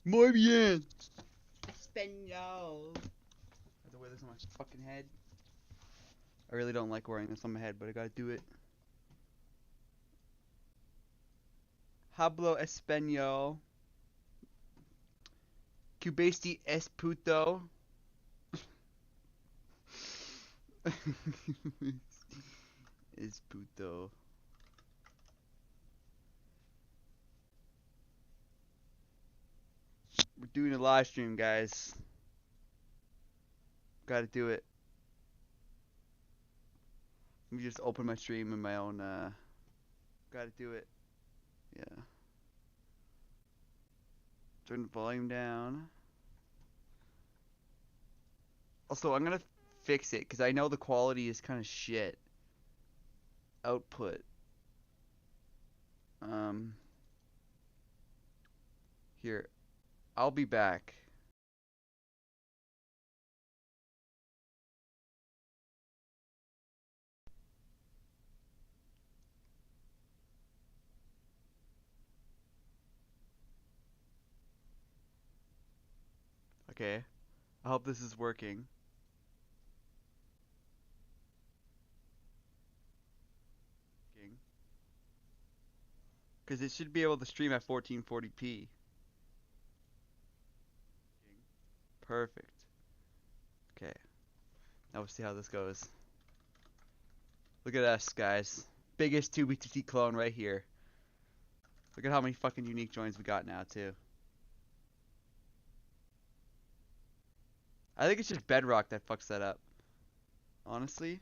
Muy bien. Espanol. I have to wear this on my fucking head. I really don't like wearing this on my head, but I gotta do it. Hablo español. Cubasti es puto. Es puto. We're doing a live stream, guys. Gotta do it. Let me just open my stream in my own, gotta do it. Yeah. Turn the volume down. Also, I'm gonna fix it, because I know the quality is kind of shit. Output. Here. I'll be back. Okay. I hope this is working. Because it should be able to stream at 1440p. Perfect. Okay. Now we'll see how this goes. Look at us, guys. Biggest 2BTT clone right here. Look at how many fucking unique joins we got now, too. I think it's just Bedrock that fucks that up. Honestly.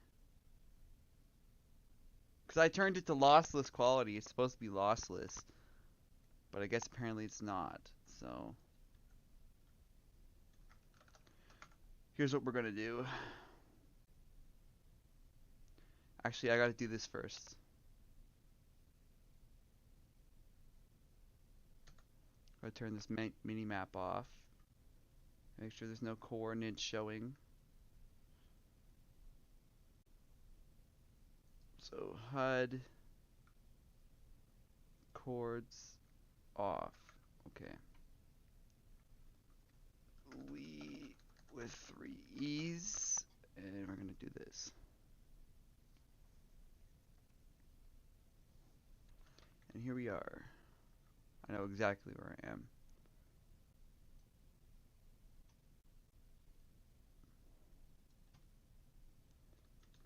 Because I turned it to lossless quality. It's supposed to be lossless. But I guess apparently it's not. So. Here's what we're going to do. Actually, I got to do this first. I'm going to turn this mini map off. Make sure there's no coordinates showing. So HUD chords off. Okay. We with 3 E's, and we're gonna do this. And here we are. I know exactly where I am.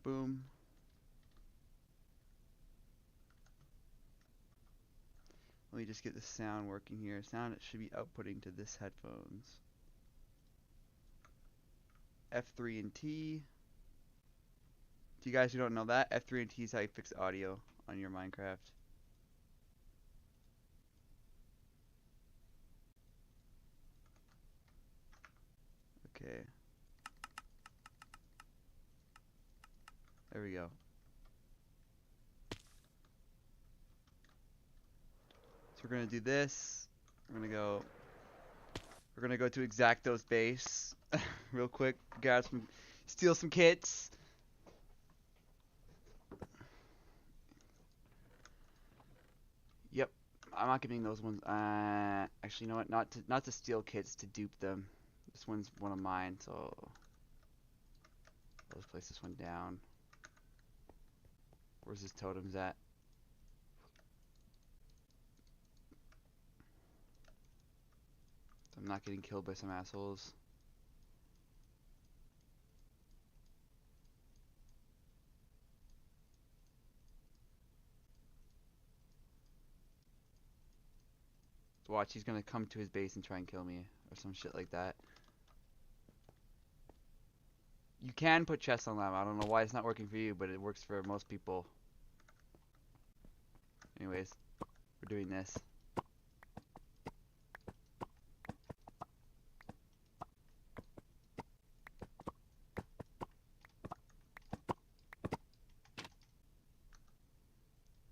Boom. Let me just get the sound working here. Sound should be outputting to this headphones. F3 and T. To you guys who don't know that, F3 and T is how you fix audio on your Minecraft. Okay. There we go. So we're gonna do this. We're gonna go to Exacto's base real quick. Steal some kits. Yep, I'm not getting those ones. Actually, you know what? Not to steal kits, to dupe them. This one's one of mine, so let's place this one down. Where's his totems at? I'm not getting killed by some assholes. So watch, he's gonna come to his base and try and kill me, or some shit like that. You can put chests on them. I don't know why it's not working for you, but it works for most people. Anyways, we're doing this.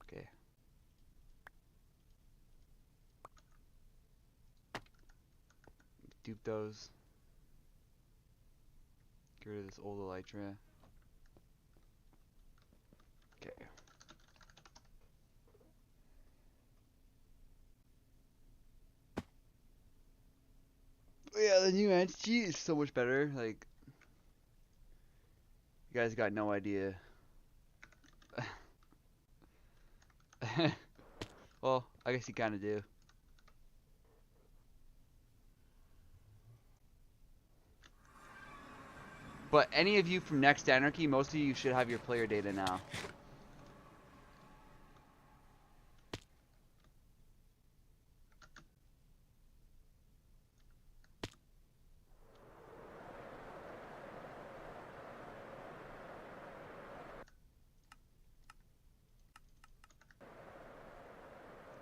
Okay. Dupe those. Get rid of this old elytra. Okay. the new anti-cheat is so much better. Like, you guys got no idea. Well, I guess you kind of do. But any of you from Next Anarchy, most of you should have your player data now.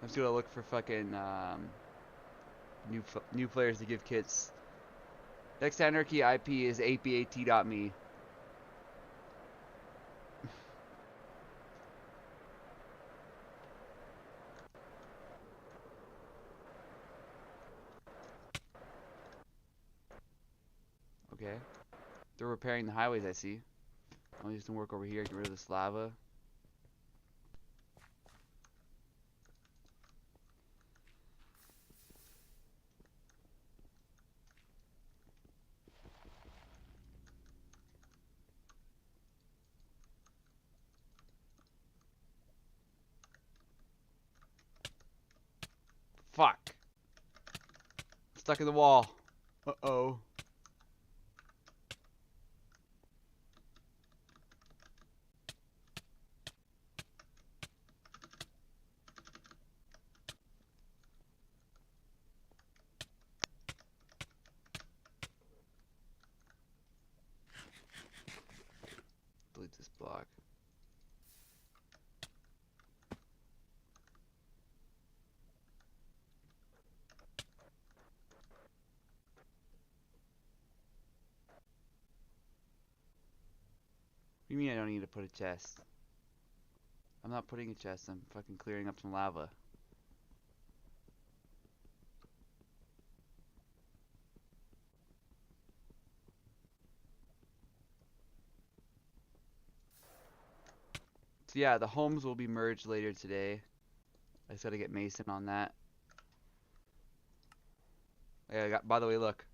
I'm just gonna look for fucking new players to give kits. Next Anarchy IP is 8bat.me. Okay. They're repairing the highways, I see. I'll do some work over here, get rid of this lava. Fuck. Stuck in the wall. Uh-oh. Delete this block. What do you mean I don't need to put a chest? I'm not putting a chest, I'm fucking clearing up some lava. So yeah, the homes will be merged later today. I just gotta get Mason on that. Yeah, by the way, look.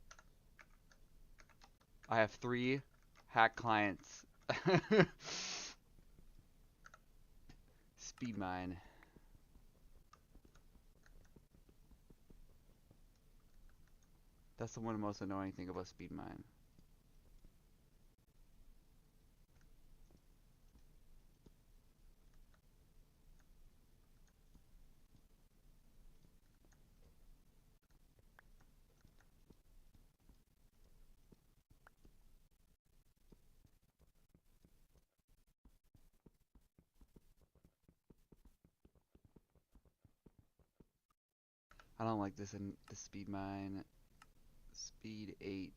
I have 3 hack clients. Speed mine. That's the one most annoying thing about speed mine. I don't like this in the speed mine. Speed 8.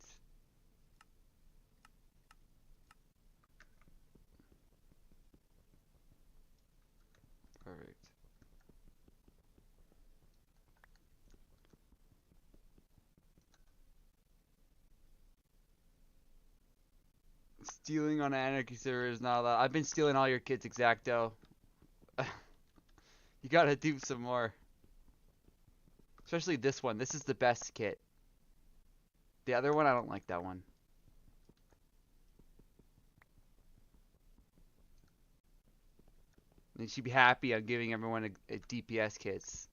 Perfect. Stealing on an anarchy server is not allowed. I've been stealing all your kits, Exacto. You gotta do some more. Especially this one. This is the best kit. The other one, I don't like that one. And she'd be happy I'm giving everyone a DPS kits.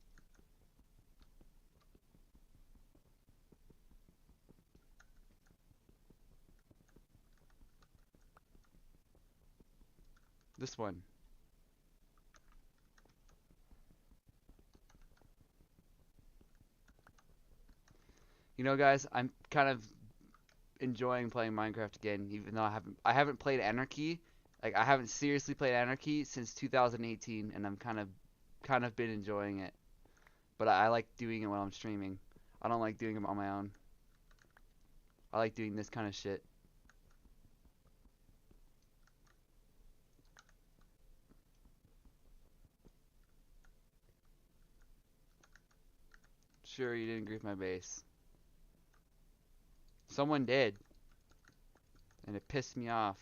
This one. You know, guys, I'm kind of enjoying playing Minecraft again, even though I haven't played Anarchy. Like, I haven't seriously played Anarchy since 2018, and I'm kind of been enjoying it. But I like doing it when I'm streaming. I don't like doing it on my own. I like doing this kind of shit. Sure, you didn't grief my base. Someone did. And it pissed me off.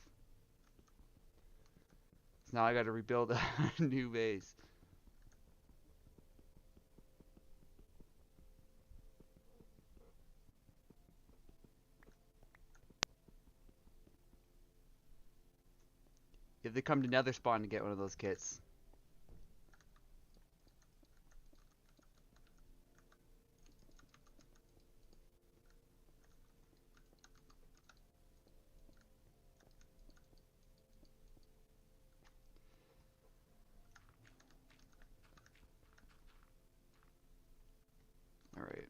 So now I gotta rebuild a new base. You have to come to Nether Spawn to get one of those kits. Alright.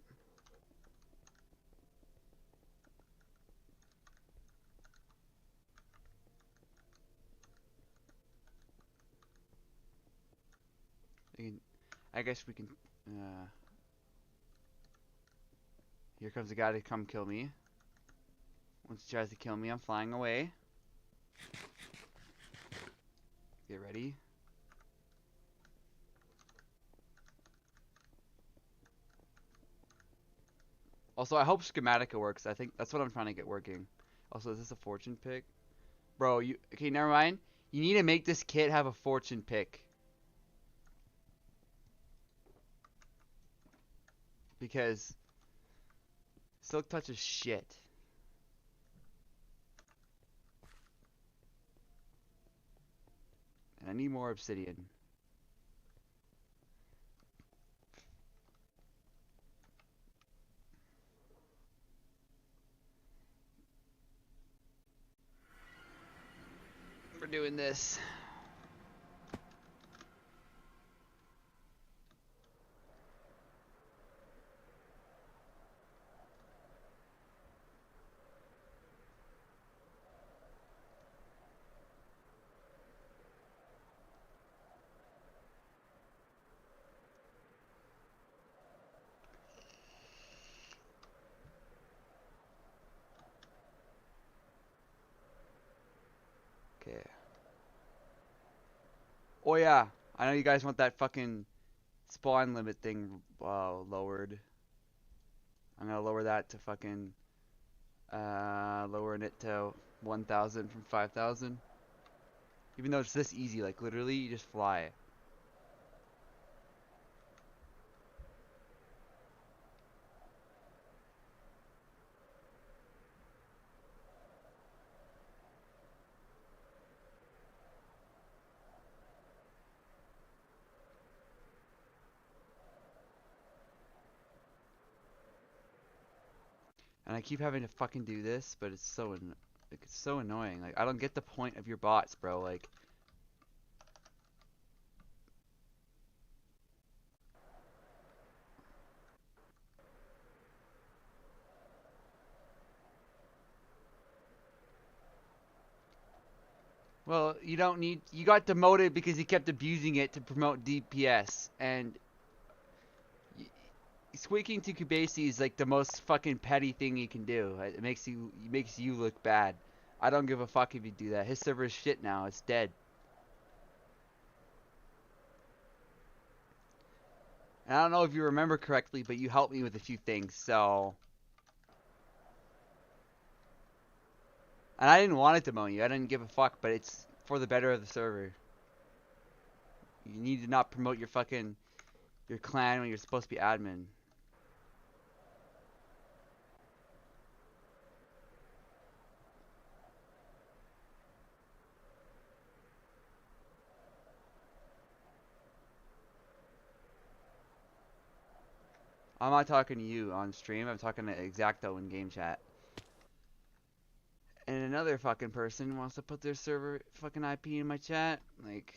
I guess we can... Here comes a guy to come kill me. Once he tries to kill me, I'm flying away. Get ready. Also, I hope Schematica works. I think that's what I'm trying to get working. Also, is this a fortune pick? Bro, you... Okay, never mind. You need to make this kit have a fortune pick. Because... Silk Touch is shit. And I need more obsidian. We're doing this. Okay. Oh yeah, I know you guys want that fucking spawn limit thing lowered. I'm gonna lower that to fucking lowering it to 1,000 from 5,000. Even though it's this easy, like literally you just fly. And I keep having to fucking do this, but it's so it's so annoying. Like I don't get the point of your bots, bro. Like well, you don't need you got demoted because you kept abusing it to promote DPS and squeaking to Kubasi is like the most fucking petty thing you can do. It makes you look bad. I don't give a fuck if you do that. His server is shit now. It's dead. And I don't know if you remember correctly, but you helped me with a few things, so... And I didn't want it to moan you. I didn't give a fuck, but it's for the better of the server. You need to not promote your fucking... your clan when you're supposed to be admin. I'm not talking to you on stream. I'm talking to Exacto in game chat. And another fucking person wants to put their server fucking IP in my chat. Like,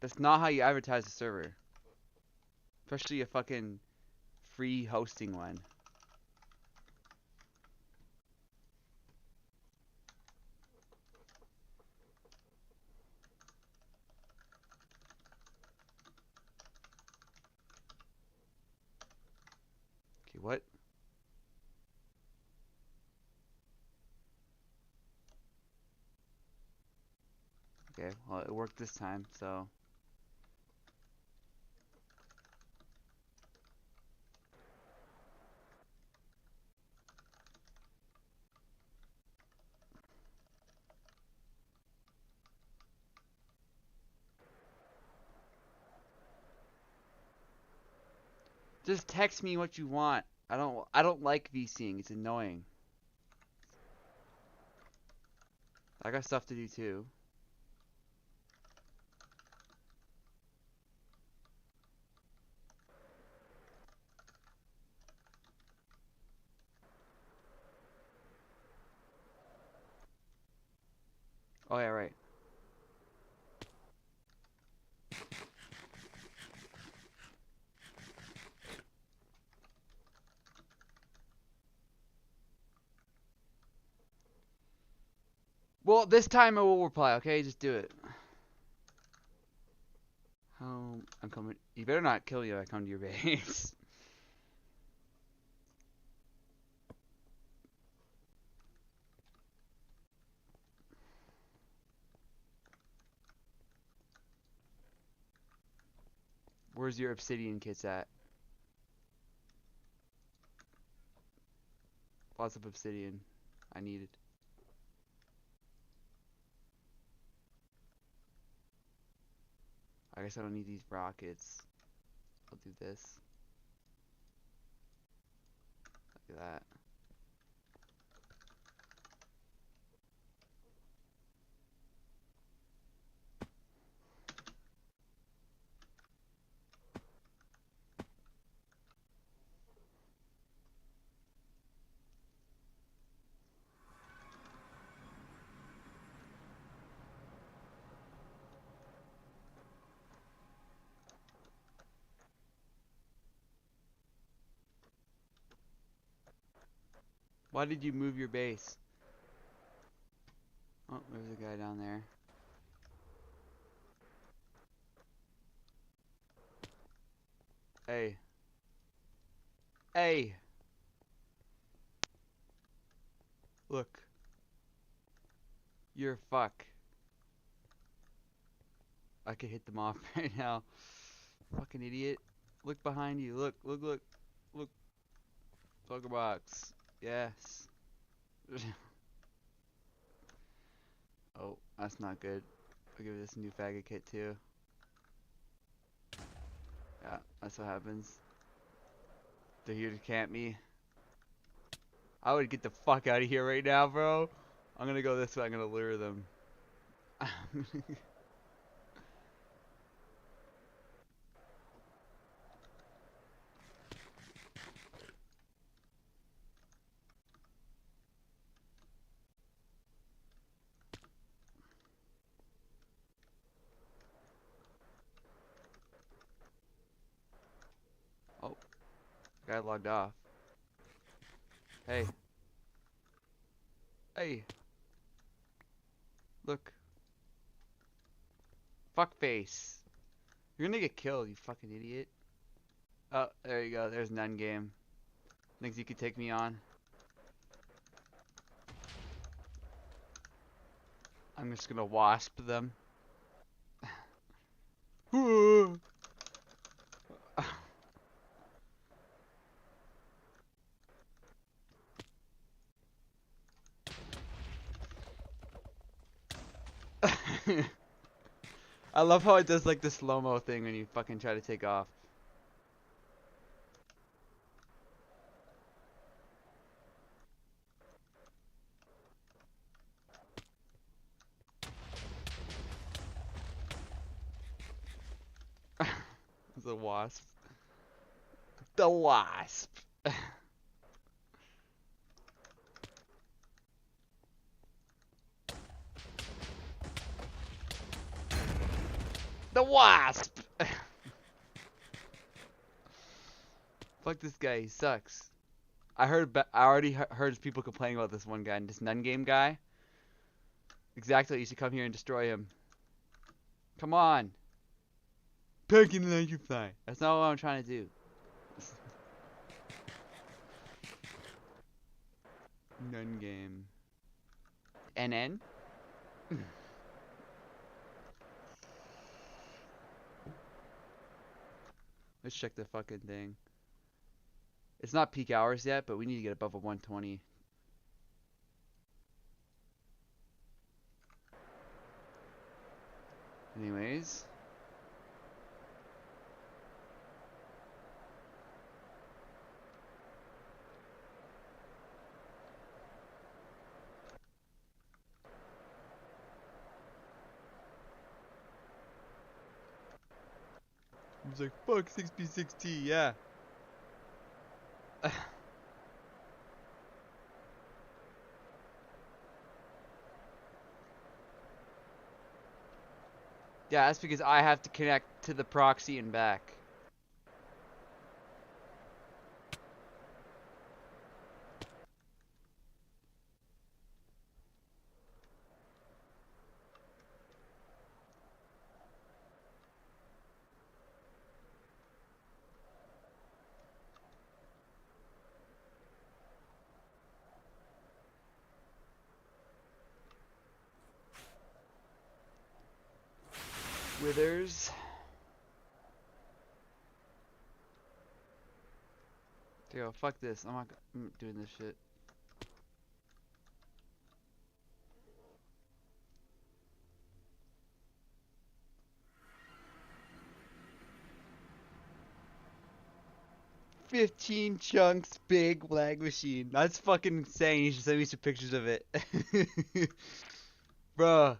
that's not how you advertise a server. Especially a fucking free hosting one. Okay, what? Okay, well, it worked this time, so... Just text me what you want. I don't like VCing. It's annoying. I got stuff to do too. Oh yeah, right. Well, this time I will reply, okay? Just do it. I'm coming. You better not kill you if I come to your base. Where's your obsidian kits at? Lots of obsidian. I need it. I guess I don't need these rockets. I'll do this. Look at that. Why did you move your base? Oh, there's a guy down there. Hey. Hey! Look. You're a fuck. I could hit them off right now. Fucking idiot. Look behind you. Look, look, look. Look. Poker box. Yes. Oh, that's not good. I'll give this a new faggot kit too. Yeah, that's what happens. They're here to camp me. I would get the fuck out of here right now, bro. I'm gonna go this way. I'm gonna lure them. Oh, guy logged off. Hey. Hey. Look. Fuck face. You're gonna get killed, you fucking idiot. Oh, there you go. There's none game. Thinks you could take me on? I'm just gonna wasp them. I love how it does like the slow-mo thing when you fucking try to take off. The wasp. The wasp. The wasp. Fuck this guy. He sucks. I already heard people complaining about this one guy, this none game guy. Exactly. You should come here and destroy him. Come on. Packing and then you fly. That's not what I'm trying to do. None game. NN? Let's check the fucking thing. It's not peak hours yet, but we need to get above a 120. Anyways. I was like, fuck 6B6T, yeah. Yeah, that's because I have to connect to the proxy and back. Withers. Yo, fuck this. I'm not doing this shit. "15 chunks, big lag machine." That's fucking insane. You should send me some pictures of it. Bruh.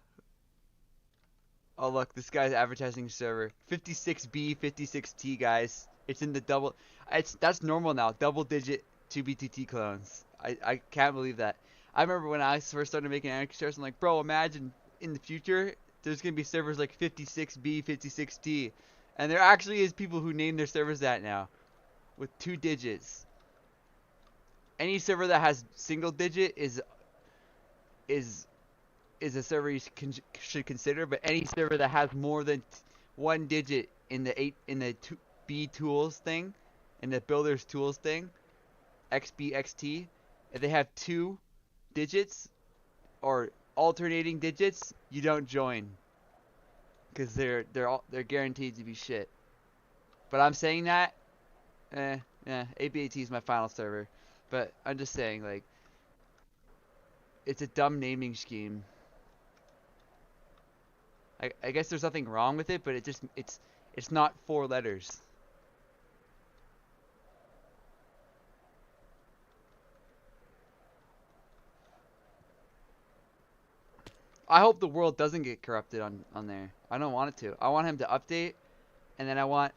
Oh look, this guy's advertising server. 56B, 56T, guys. It's in the double. That's normal now. Double digit 2BTT clones. I can't believe that. I remember when I first started making anarchy servers, I'm like, bro, imagine in the future there's gonna be servers like 56B, 56T, and there actually is people who name their servers that now with 2 digits. Any server that has single digit is is a server you should consider, but any server that has more than 1 digit in the B tools thing, in the builders tools thing, XBXT, if they have 2 digits or alternating digits, you don't join because they're guaranteed to be shit. But I'm saying that, ABAT is my final server, but I'm just saying like it's a dumb naming scheme. I guess there's nothing wrong with it, but it's not 4 letters. I hope the world doesn't get corrupted on there. I don't want it to. I want him to update, and then I want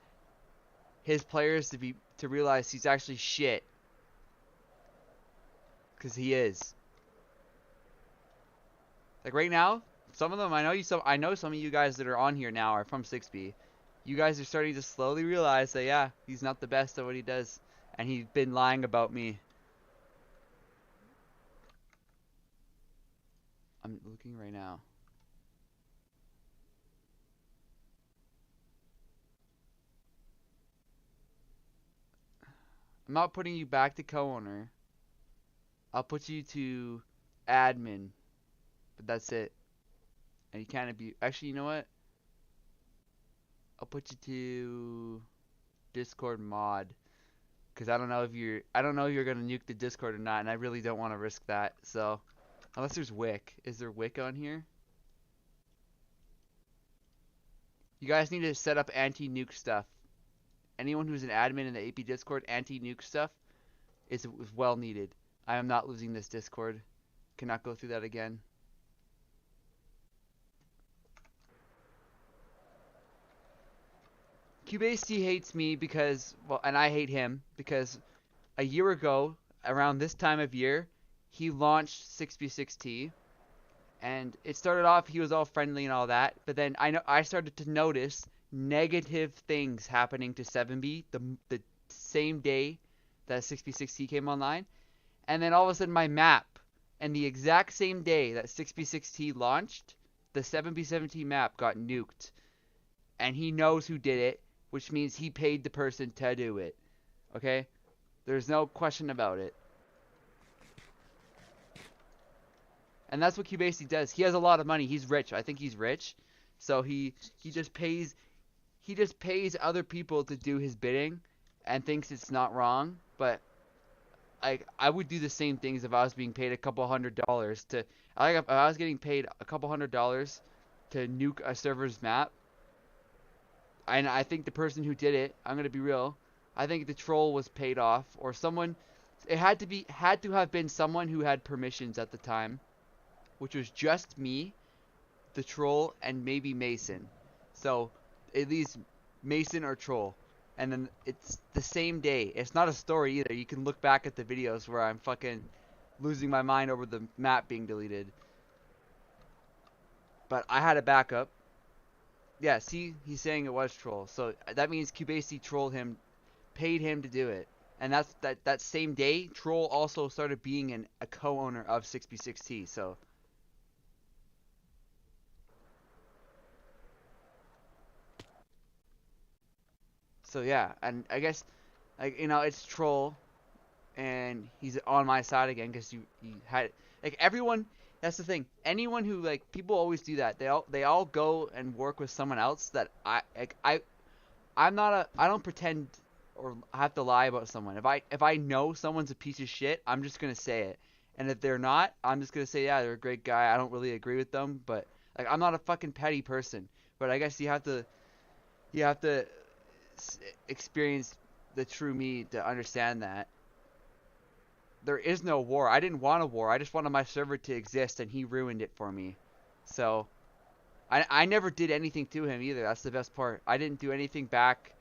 his players to realize he's actually shit, because he is. Like right now, some of them I know some of you guys that are on here now are from 6B. You guys are starting to slowly realize that yeah, he's not the best at what he does, and he's been lying about me. I'm looking right now. I'm not putting you back to co-owner. I'll put you to admin, but that's it. And you can't abuse. Actually, you know what? I'll put you to Discord mod, because I don't know if you're gonna nuke the Discord or not, and I really don't want to risk that. So, unless there's Wick, is there Wick on here? You guys need to set up anti-nuke stuff. Anyone who's an admin in the AP Discord, anti-nuke stuff is well needed. I am not losing this Discord. Cannot go through that again. Cubase hates me because, well, and I hate him because a year ago, around this time of year, he launched 6B6T, and it started off, he was all friendly and all that, but then I started to notice negative things happening to 7B the same day that 6B6T came online, and then all of a sudden my map, and the exact same day that 6B6T launched, the 7B17 map got nuked, and he knows who did it, which means he paid the person to do it. Okay? There's no question about it. And that's what Cubase does. He has a lot of money. He's rich. I think he's rich. So he just pays other people to do his bidding and thinks it's not wrong, but I would do the same things if I was being paid a couple $100 to if I was getting paid a couple $100 to nuke a server's map. And I think the person who did it, I'm gonna be real, I think the troll was paid off, or someone. It had to have been someone who had permissions at the time, which was just me, the troll, and maybe Mason. So at least Mason or troll. And then it's the same day. It's not a story either. You can look back at the videos where I'm fucking losing my mind over the map being deleted. But I had a backup. Yeah, see, he's saying it was troll. So that means Cubase trolled him, paid him to do it. And that same day, Troll also started being a co-owner of 6B6T. So yeah, and I guess like it's Troll, and he's on my side again because you had like everyone. That's the thing. Anyone who like people always do that. They all go and work with someone else that I'm not I don't pretend or have to lie about someone. If I know someone's a piece of shit, I'm just gonna say it. And if they're not, I'm just gonna say, yeah, they're a great guy. I don't really agree with them, but like I'm not a fucking petty person. But I guess you have to experience the true me to understand that there is no war. I didn't want a war. I just wanted my server to exist, and he ruined it for me. So I never did anything to him either. That's the best part. I didn't do anything back.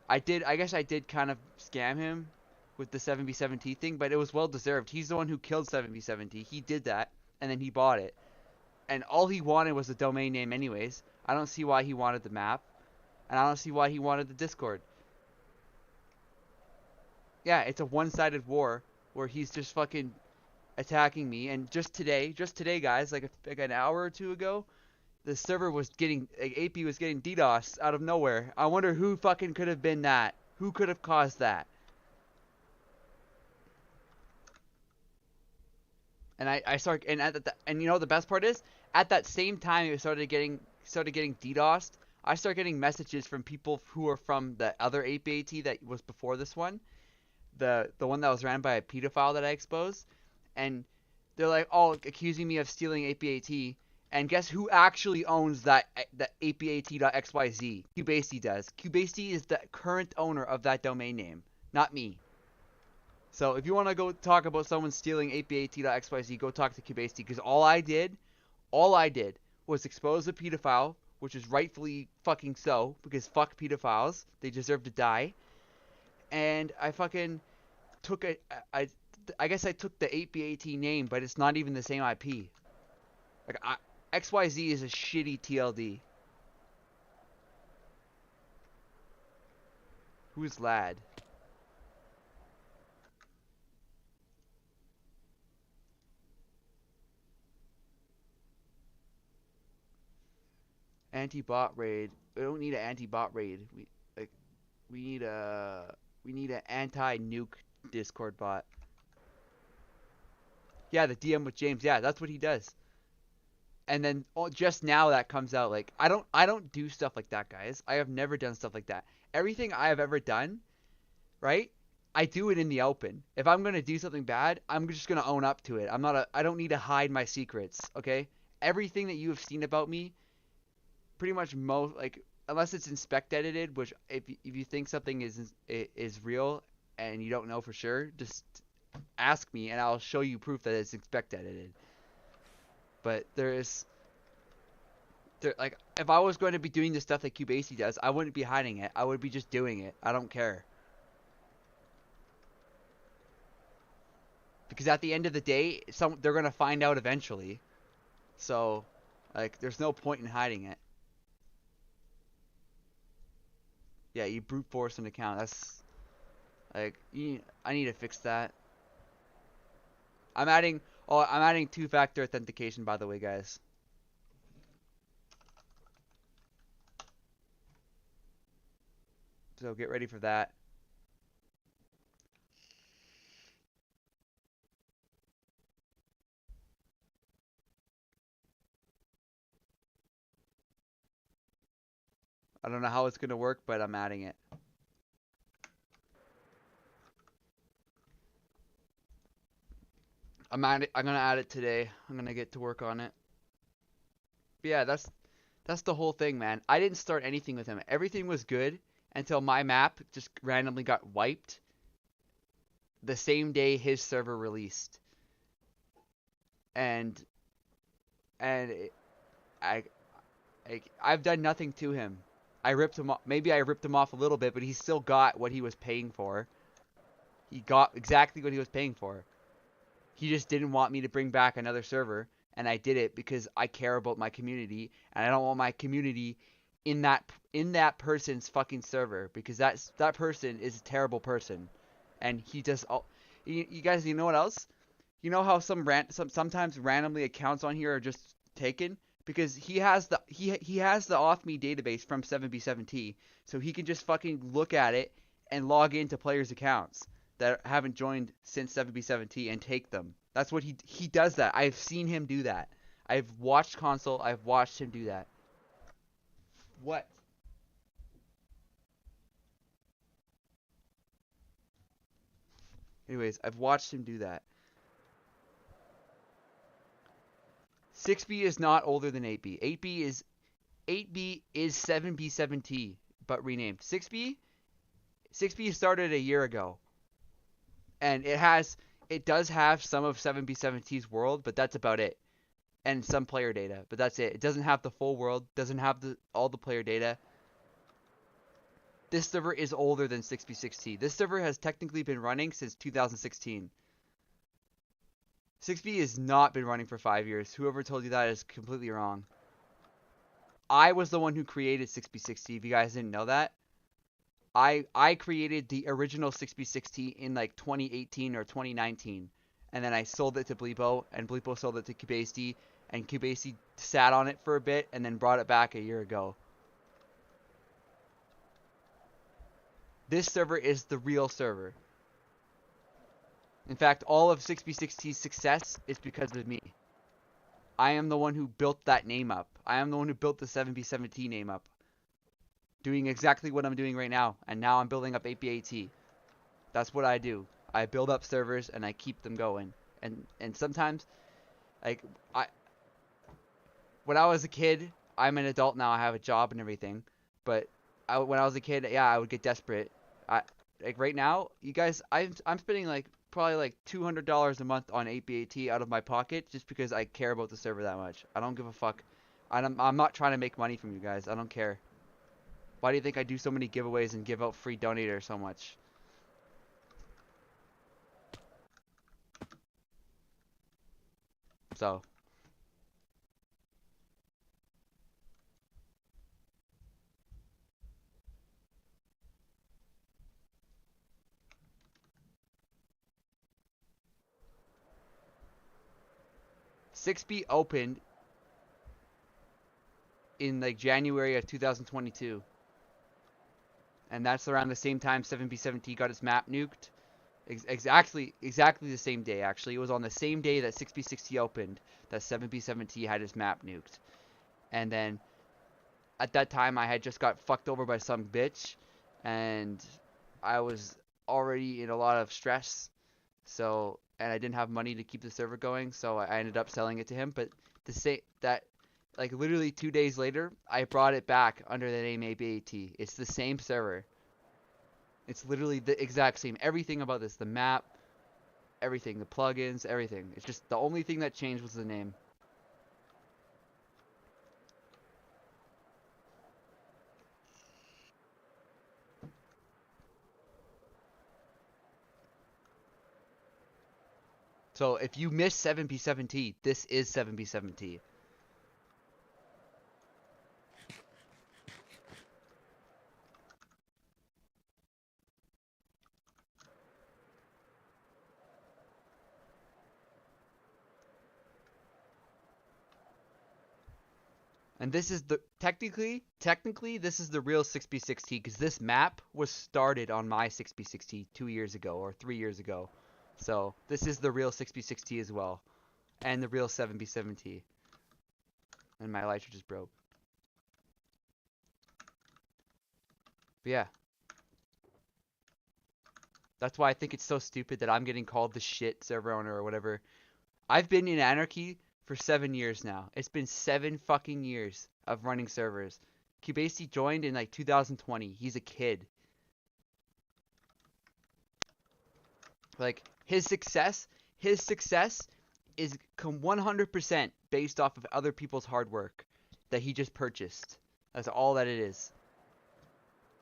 I guess I did kind of scam him with the 7B7T thing, but it was well deserved. He's the one who killed 7B7T. He did that, and then he bought it. And all he wanted was the domain name anyways. I don't see why he wanted the map, and I don't see why he wanted the Discord. Yeah, it's a one-sided war where he's just fucking attacking me. And just today, guys, like an hour or two ago, the server was getting like, AP was getting DDoS out of nowhere. I wonder who fucking could have been that. Who could have caused that? And I start and at the, and the best part is at that same time it started getting DDoSed. I start getting messages from people who are from the other APAT that was before this one, the one that was ran by a pedophile that I exposed, and they're like, oh, accusing me of stealing APAT. And guess who actually owns that APAT.xyz? Cubase does. Cubase is the current owner of that domain name, not me. So if you want to go talk about someone stealing APAT.xyz, go talk to Cubase because all I did was expose a pedophile, which is rightfully fucking so because fuck pedophiles, they deserve to die. And I fucking took a I guess I took the APAT name, but it's not even the same IP. Like XYZ is a shitty TLD. Who's Lad? Anti-bot raid. We don't need an anti-bot raid. Like we need a we need an anti-nuke Discord bot. Yeah, the DM with James. Yeah, that's what he does. And then just now that comes out like I don't do stuff like that, guys. I have never done stuff like that. Everything I have ever done, right? I do it in the open. If I'm gonna do something bad, I'm just gonna own up to it. I don't need to hide my secrets, okay? Everything that you have seen about me, pretty much most like unless it's inspect edited, which if you think something is real and you don't know for sure, just ask me and I'll show you proof that it's inspect edited. But like if I was going to be doing the stuff that Cubase does, I wouldn't be hiding it. I would be just doing it. I don't care. Because at the end of the day, they're gonna find out eventually. So, like, there's no point in hiding it. Yeah, you brute force an account. That's like, I need to fix that. I'm adding two-factor authentication, by the way, guys. So get ready for that. I don't know how it's gonna work, but I'm adding it. I'm gonna add it today. I'm gonna get to work on it. But yeah, that's the whole thing, man. I didn't start anything with him. Everything was good until my map just randomly got wiped the same day his server released. And and it, I, I've done nothing to him. I ripped him off. Maybe I ripped him off a little bit, but he still got what he was paying for. He got exactly what he was paying for. He just didn't want me to bring back another server, and I did it because I care about my community, and I don't want my community in that person's fucking server, because that person is a terrible person, and he just all. You guys, you know what else? You know how sometimes randomly accounts on here are just taken because he has the off me database from 7b7t, so he can just fucking look at it and log into players' accounts that haven't joined since 7b7t and take them. That's what he does that. I've seen him do that. I've watched console. I've watched him do that. What? Anyways, I've watched him do that. 6B is not older than 8B. 8B is 7B7T, but renamed. 6B started a year ago, and it does have some of 7B7T's world, but that's about it, and some player data, but that's it. It doesn't have the full world, doesn't have all the player data. This server is older than 6B6T. This server has technically been running since 2016. 6B has not been running for 5 years. Whoever told you that is completely wrong. I was the one who created 6B6T, if you guys didn't know that. I created the original 6B6T in like 2018 or 2019. And then I sold it to Bleepo, and Bleepo sold it to Cubasty, and Cubasty sat on it for a bit and then brought it back a year ago. This server is the real server. In fact, all of 6B6T's success is because of me. I am the one who built that name up. I am the one who built the 7B7T name up. Doing exactly what I'm doing right now. And now I'm building up 8B8T. That's what I do. I build up servers and I keep them going. And sometimes, like, when I was a kid, I'm an adult now. I have a job and everything. But when I was a kid, yeah, I would get desperate. Like right now, you guys, I'm spending like probably like $200 a month on 8B8T out of my pocket just because I care about the server that much. I don't give a fuck. I'm not trying to make money from you guys. I don't care. Why do you think I do so many giveaways and give out free donator so much? So. $6B opened in like January of 2022. And that's around the same time 7B7T got its map nuked. Exactly the same day, actually. It was on the same day that 6B6T opened that 7B7T had its map nuked. And then at that time, I had just got fucked over by some bitch. And I was already in a lot of stress. So, and I didn't have money to keep the server going. So I ended up selling it to him. But like literally 2 days later, I brought it back under the name ABAT. It's the same server. It's literally the exact same. Everything about this, the map, everything, the plugins, everything. It's just the only thing that changed was the name. So if you miss 7B7T, this is 7B7T. And this is the technically this is the real 6B6T because this map was started on my 6B6T 2 years ago or 3 years ago. So this is the real 6B6T as well, and the real 7B7T. And my lights just broke. But yeah, that's why I think it's so stupid that I'm getting called the shit server owner or whatever. I've been in Anarchy for 7 years now. It's been 7 fucking years of running servers. Cubasty joined in like 2020. He's a kid. Like his success is 100% based off of other people's hard work that he just purchased. That's all that it is.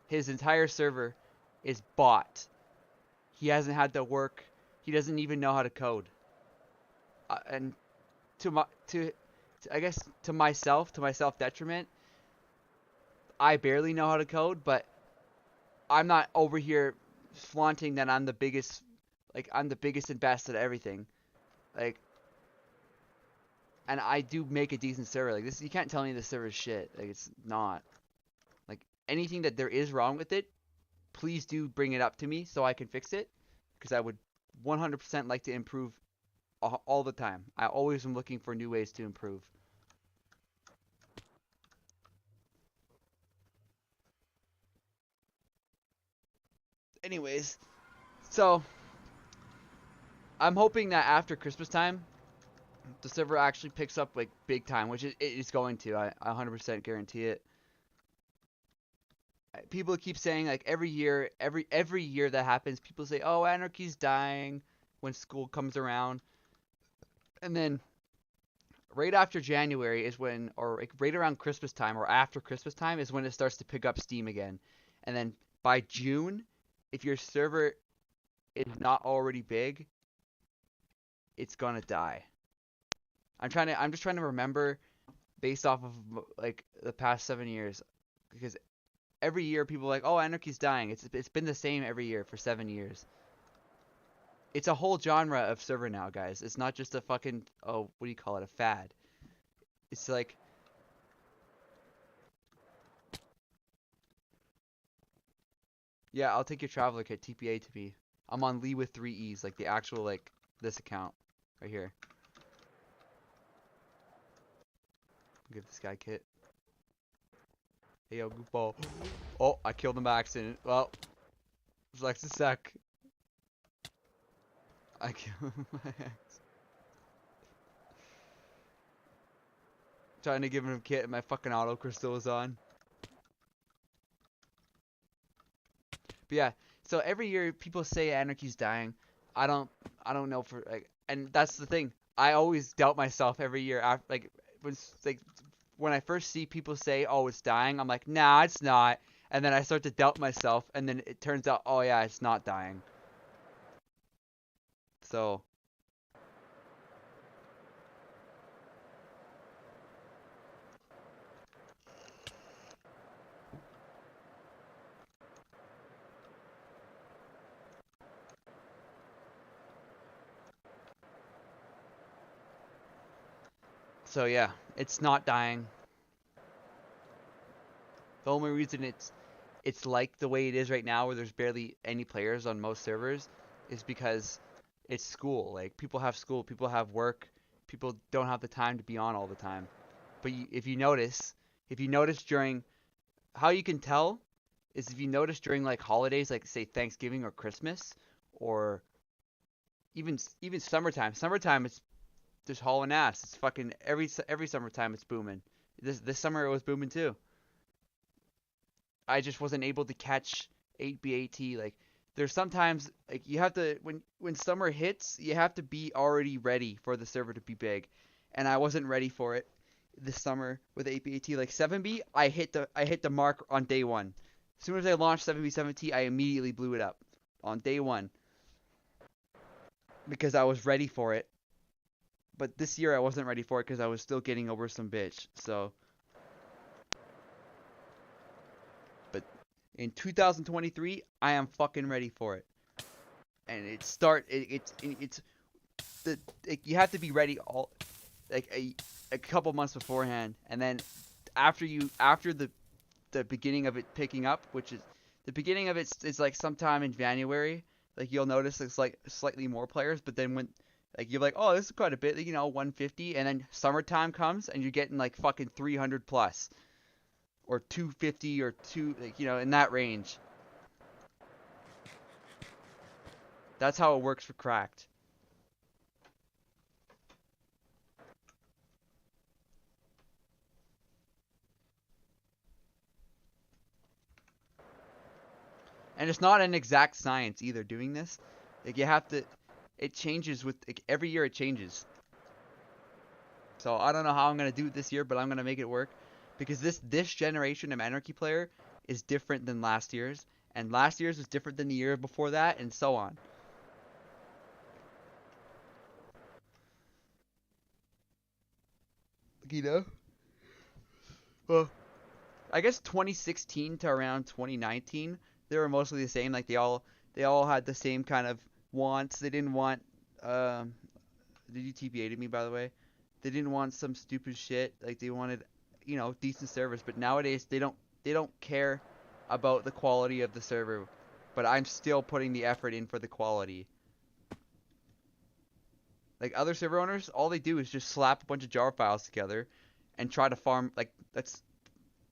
His entire server is bought. He hasn't had to work. He doesn't even know how to code. And I guess to my self detriment, I barely know how to code, but I'm not over here flaunting that I'm the biggest, like I'm the biggest and best at everything. Like, and I do make a decent server. Like this, you can't tell me this server is shit. Like it's not. Like anything that there is wrong with it, please do bring it up to me so I can fix it. Because I would 100% like to improve all the time. I always am looking for new ways to improve. Anyways, so I'm hoping that after Christmas time, the server actually picks up like big time, which it is going to. I 100% guarantee it. People keep saying like every year that happens, people say, "Oh, anarchy's dying" when school comes around, and then right after January is when, or like right around Christmas time or after Christmas time is when it starts to pick up steam again, and then by June, if your server is not already big, it's gonna die. I'm just trying to remember based off of like the past 7 years, because every year people are like, oh, anarchy's dying. It's been the same every year for 7 years. It's a whole genre of server now, guys. It's not just a fucking, oh, what do you call it, a fad. It's like, yeah, I'll take your traveler kit, TPA to me. I'm on Lee with 3 E's, like the actual, like, this account right here. Give this guy kit. Hey, yo, goofball. Oh, I killed him by accident. Well, flex a sec. I killed him by accident. Trying to give him a kit and my fucking auto crystal was on. But yeah, so every year people say anarchy's dying. I don't I don't know for like, and that's the thing. I always doubt myself every year after when I first see people say, "Oh, it's dying." I'm like, "Nah, it's not." And then I start to doubt myself and then it turns out, "Oh yeah, it's not dying." So, so yeah, it's not dying. The only reason it's like the way it is right now, where there's barely any players on most servers, is because it's school. Like people have school, people have work, people don't have the time to be on all the time. But if you notice during, how you can tell is if you notice during like holidays, like say Thanksgiving or Christmas, or even summertime. Summertime it's just hauling ass. It's fucking every summertime it's booming. This summer it was booming too. I just wasn't able to catch 8BAT. Like there's sometimes like you have to, when summer hits, you have to be already ready for the server to be big, and I wasn't ready for it this summer with 8BAT. Like 7B, I hit the mark on day one. As soon as I launched 7B7T, I immediately blew it up on day one because I was ready for it. But this year I wasn't ready for it because I was still getting over some bitch. So, but in 2023, I am fucking ready for it. And it's the you have to be ready all like a couple months beforehand, and then after the beginning of it picking up, which is the beginning of it is like sometime in January. Like you'll notice it's like slightly more players, but then when like you're like, oh, this is quite a bit, 150, and then summertime comes and you're getting like fucking 300 plus, or 250 or two, like in that range. That's how it works for cracked. And it's not an exact science either doing this. Like you have to, it changes with like, every year it changes. So I don't know how I'm gonna do it this year, but I'm gonna make it work because this generation of Anarchy player is different than last year's, and last year's was different than the year before that, and so on. You know? Well, I guess 2016 to around 2019, they were mostly the same. Like they all had the same kind of wants. They didn't want um did you TPA to me, by the way? They didn't want some stupid shit. Like they wanted, decent servers. But nowadays they don't care about the quality of the server. But I'm still putting the effort in for the quality. Like other server owners, all they do is just slap a bunch of jar files together and try to farm. Like that's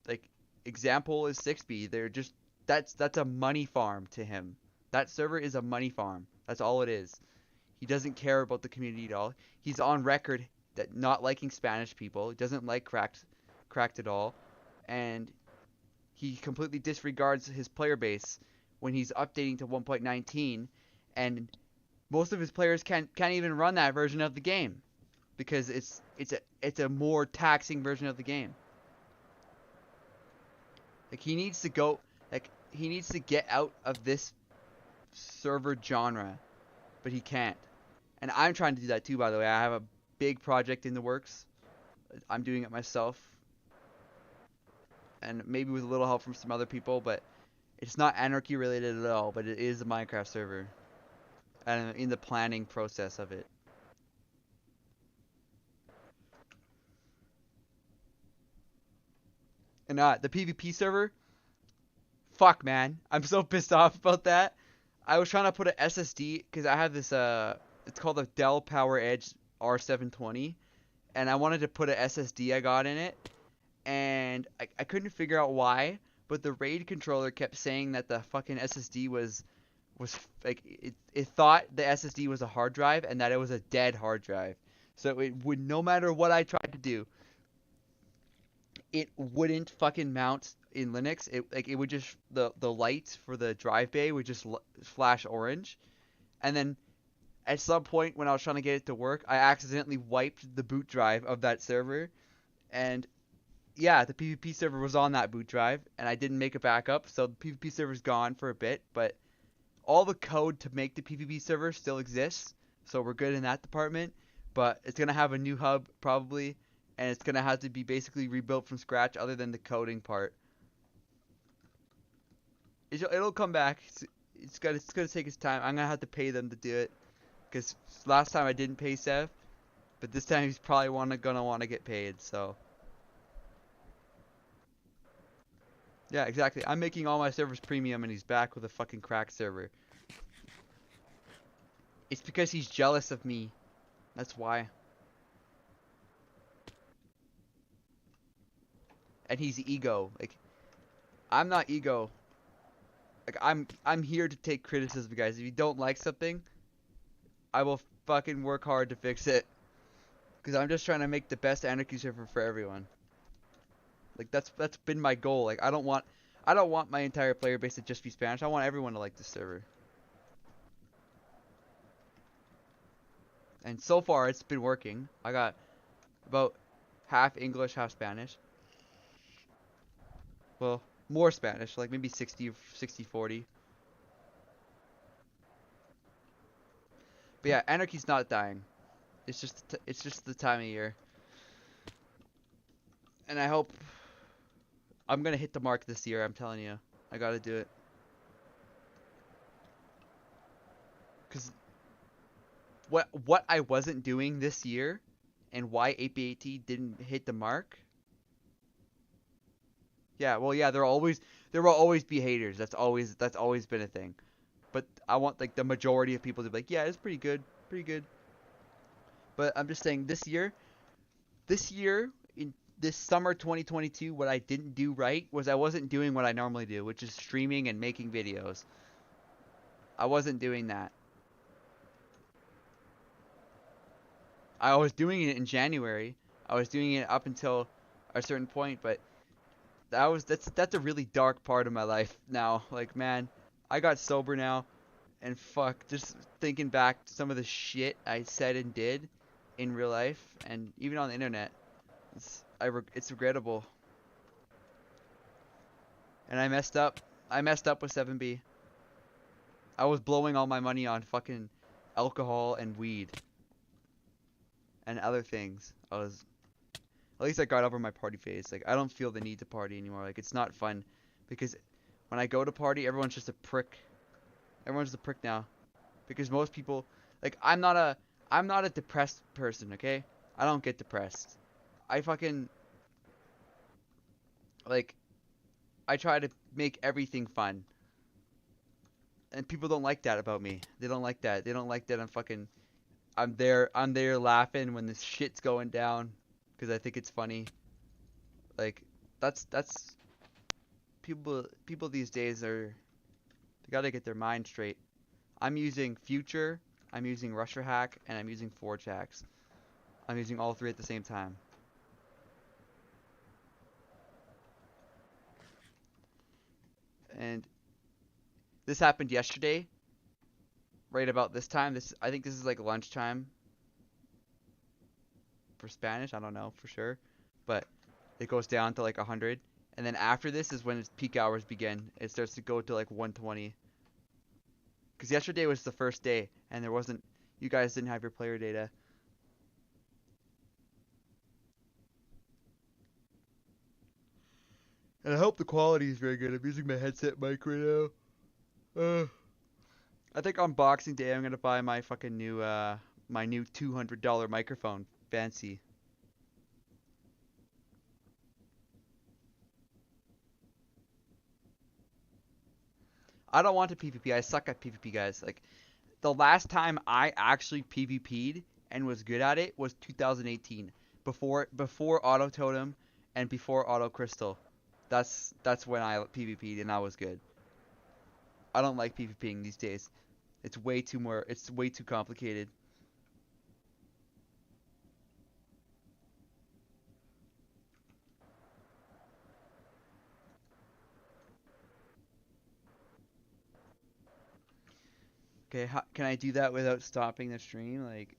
like example is 6B. They're just that's a money farm to him. That server is a money farm. That's all it is. He doesn't care about the community at all. He's on record that not liking Spanish people. He doesn't like cracked at all, and he completely disregards his player base when he's updating to 1.19, and most of his players can't even run that version of the game because it's a more taxing version of the game. Like he needs to go like he needs to get out of this server genre, but he can't. And I'm trying to do that too, by the way. I have a big project in the works. I'm doing it myself. And maybe with a little help from some other people, but it's not anarchy related at all, but it is a Minecraft server. And I'm in the planning process of it. And the PvP server, fuck man. I'm so pissed off about that. I was trying to put an SSD because I have this it's called a Dell Power Edge R720, and I wanted to put an SSD I got in it, and I couldn't figure out why, but the RAID controller kept saying that the fucking SSD was like it thought the SSD was a hard drive and that it was a dead hard drive. So it would, no matter what I tried to do, it wouldn't fucking mount in Linux. It would just the lights for the drive bay would just flash orange, and then at some point when I was trying to get it to work, I accidentally wiped the boot drive of that server, and yeah, the PvP server was on that boot drive, and I didn't make a backup, so the PvP server's gone for a bit, but all the code to make the PvP server still exists, so we're good in that department, but it's gonna have a new hub probably, and it's gonna have to be basically rebuilt from scratch other than the coding part. It'll come back. It's gonna take its time. I'm gonna have to pay them to do it, because last time I didn't pay Sev, but this time he's probably gonna want to get paid, so. Yeah, exactly. I'm making all my servers premium and he's back with a fucking cracked server. It's because he's jealous of me. That's why. And he's ego. Like, I'm not ego. Like, I'm here to take criticism, guys. If you don't like something, I will fucking work hard to fix it. Because I'm just trying to make the best anarchy server for everyone. Like, that's been my goal. Like, I don't want my entire player base to just be Spanish. I want everyone to like this server. And so far, it's been working. I got about half English, half Spanish. Well, more Spanish, like maybe 60-40. But yeah, anarchy's not dying. It's just the time of year. And I hope I'm gonna hit the mark this year. I'm telling you, I gotta do it. Cause what I wasn't doing this year, and why 8 didn't hit the mark. Yeah, well, yeah, there will always be haters. That's always been a thing. But I want like the majority of people to be like, yeah, it's pretty good, pretty good. But I'm just saying this year in this summer 2022, what I didn't do right was I wasn't doing what I normally do, which is streaming and making videos. I wasn't doing that. I was doing it in January. I was doing it up until a certain point, but that's a really dark part of my life now. Like, man, I got sober now, and fuck, just thinking back to some of the shit I said and did in real life and even on the internet, it's regrettable. And I messed up. I messed up with 7B. I was blowing all my money on fucking alcohol and weed and other things. At least I got over my party phase. Like I don't feel the need to party anymore. Like it's not fun because when I go to party, everyone's just a prick. Everyone's a prick now because most people like I'm not a depressed person, okay? I don't get depressed. I fucking like I try to make everything fun. And people don't like that about me. They don't like that. They don't like that I'm there laughing when this shit's going down because I think it's funny. Like that's people these days they got to get their mind straight. I'm using Future, I'm using Rusher Hack, and I'm using Forge Hacks. I'm using all three at the same time. And this happened yesterday, right about this time. I think this is like lunchtime for Spanish. I don't know for sure, but it goes down to like 100, and then after this is when its peak hours begin. It starts to go to like 120. Because yesterday was the first day, and there wasn't. You guys didn't have your player data. And I hope the quality is very good. I'm using my headset mic right now. I think on Boxing Day I'm gonna buy my fucking new my new $200 microphone. Fancy. I don't want to PvP. I suck at PvP, guys. Like the last time I actually PvP'd and was good at it was 2018, before Auto Totem and before Auto Crystal. That's when I PvP'd and I was good. I don't like PvPing these days. It's way too complicated. Okay, can I do that without stopping the stream? Like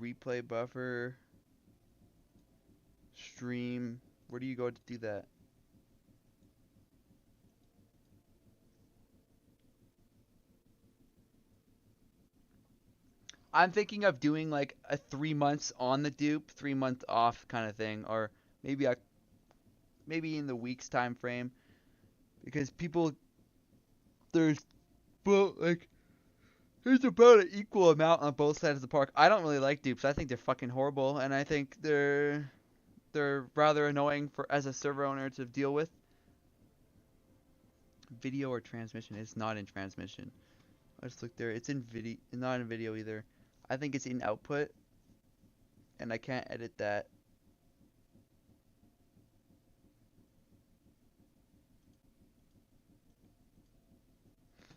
replay buffer, stream. Where do you go to do that? I'm thinking of doing like a 3 months on the dupe, 3 month off kind of thing, or maybe I maybe in the week's time frame because people there's well like there's about an equal amount on both sides of the park. I don't really like dupes. I think they're fucking horrible, and I think they're rather annoying for as a server owner to deal with. Video or transmission? It's not in transmission. I just looked there. It's in video, not in video either. I think it's in output, and I can't edit that.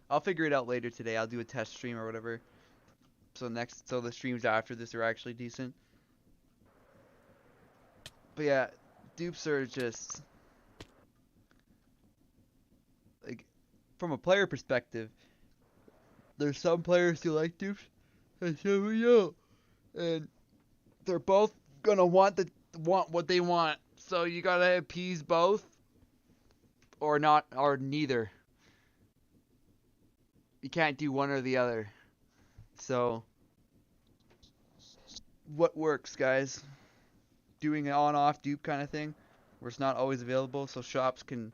I'll figure it out later today. I'll do a test stream or whatever. So the streams after this are actually decent. But yeah, dupes are just like from a player perspective. There's some players who like dupes, and some who don't, and they're both gonna want what they want. So you gotta appease both, or not, or neither. You can't do one or the other. So what works, guys? Doing an on-off dupe kind of thing, where it's not always available, so shops can,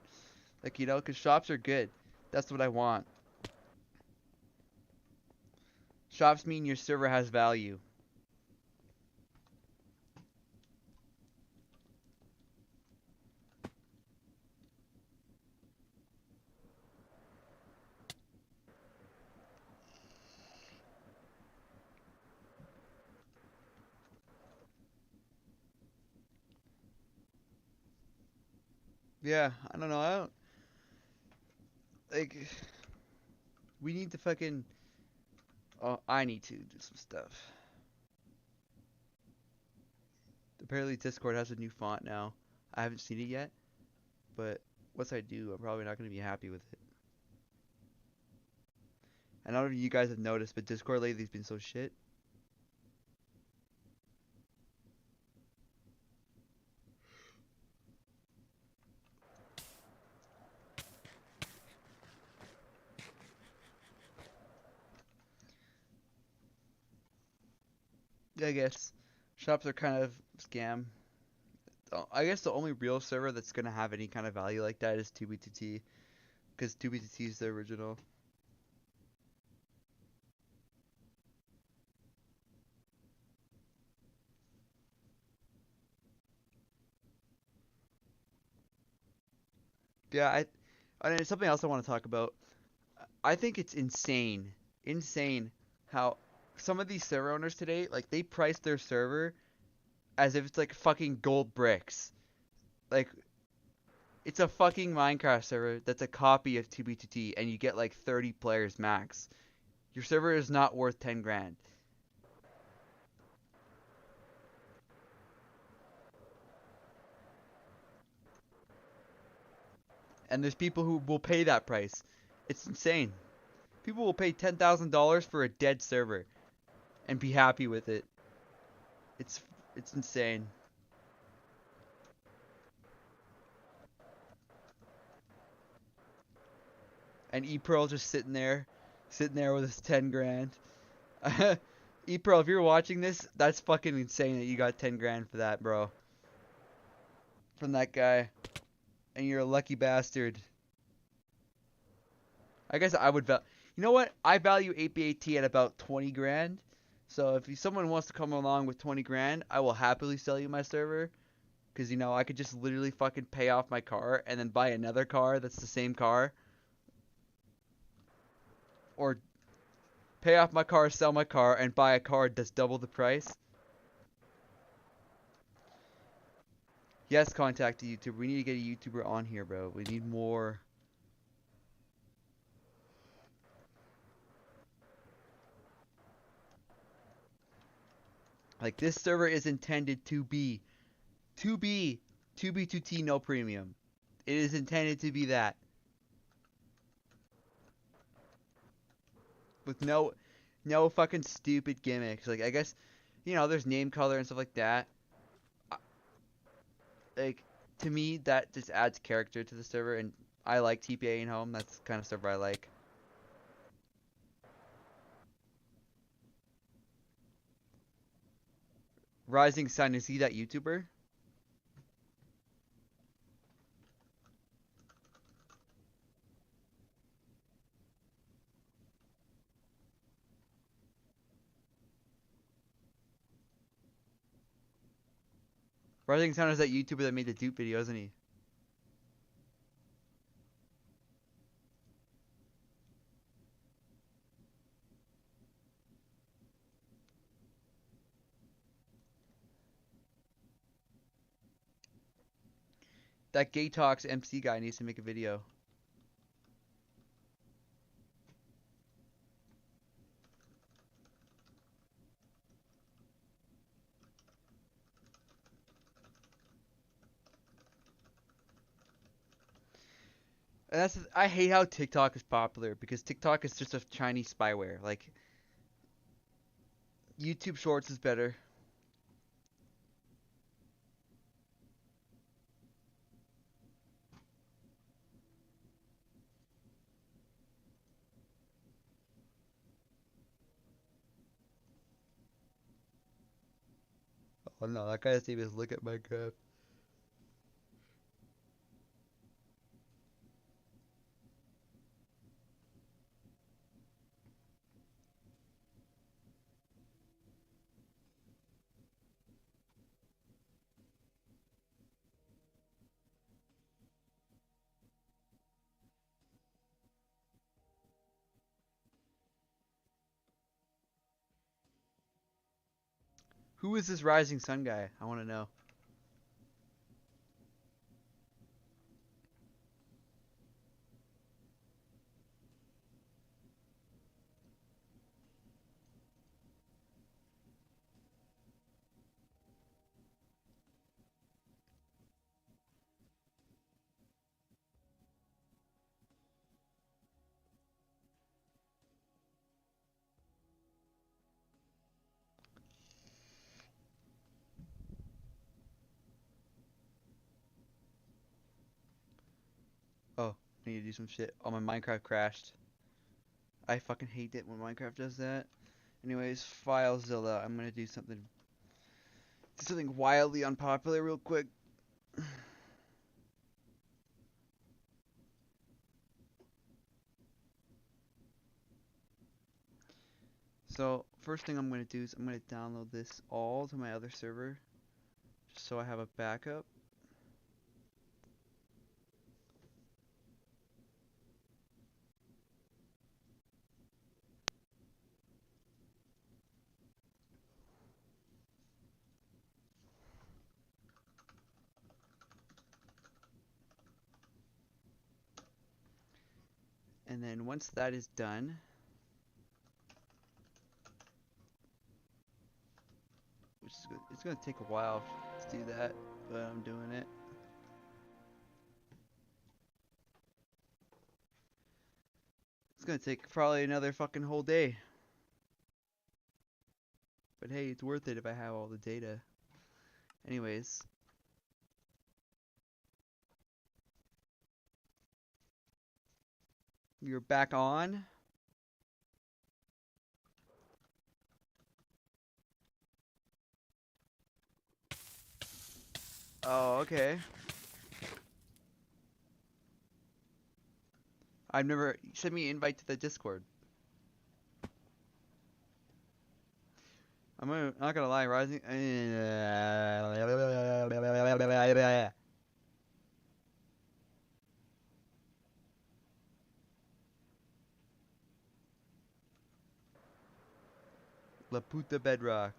like because shops are good. That's what I want. Shops mean your server has value. Yeah, I don't know. I don't like. We need to fucking. Oh, I need to do some stuff. Apparently, Discord has a new font now. I haven't seen it yet, but once I do, I'm probably not going to be happy with it. And I don't know if you guys have noticed, but Discord lately's been so shit. I guess shops are kind of scam. I guess the only real server that's gonna have any kind of value like that is 2B2T, because 2B2T is the original. Yeah, and it's something else I want to talk about. I think it's insane how some of these server owners today, like they price their server as if it's like fucking gold bricks. Like it's a fucking Minecraft server that's a copy of 2B2T, and you get like 30 players max. Your server is not worth 10 grand. And there's people who will pay that price. It's insane. People will pay $10,000 for a dead server and be happy with it. It's it's insane. And ePearl just sitting there with his 10 grand. ePearl, if you're watching this, that's fucking insane that you got 10 grand for that, bro. From that guy. And you're a lucky bastard. I guess I would you know what? I value 8B8T at about 20 grand. So if someone wants to come along with 20 grand, I will happily sell you my server. Because, you know, I could just literally fucking pay off my car and then buy another car that's the same car. Or pay off my car, sell my car, and buy a car that's double the price. Yes, contact a YouTuber. We need to get a YouTuber on here, bro. We need more. Like, this server is intended to be 2B2T no premium. It is intended to be that. With no fucking stupid gimmicks. Like, I guess, you know, there's name color and stuff like that. Like, to me, that just adds character to the server, and I like TPA in home. That's the kind of server I like. Rising Sun, is he that YouTuber? Rising Sun is that YouTuber that made the dupe video, isn't he? That Gay Talks MC guy needs to make a video. And I hate how TikTok is popular because TikTok is just a Chinese spyware. Like YouTube Shorts is better. Oh no, that guy's name is Look at Minecraft. Who is this Rising Sun guy? I want to know. Oh, I need to do some shit. Oh, my Minecraft crashed. I fucking hate it when Minecraft does that. Anyways, FileZilla. I'm gonna do something wildly unpopular real quick. So first thing I'm gonna do is I'm gonna download this all to my other server, just so I have a backup. And then once that is done, it's gonna take a while to do that, but I'm doing it. It's gonna take probably another fucking whole day. But hey, it's worth it if I have all the data. Anyways. You're back on. Oh, okay. I've never send me an invite to the Discord. I'm not gonna lie, Rising. La puta bedrock.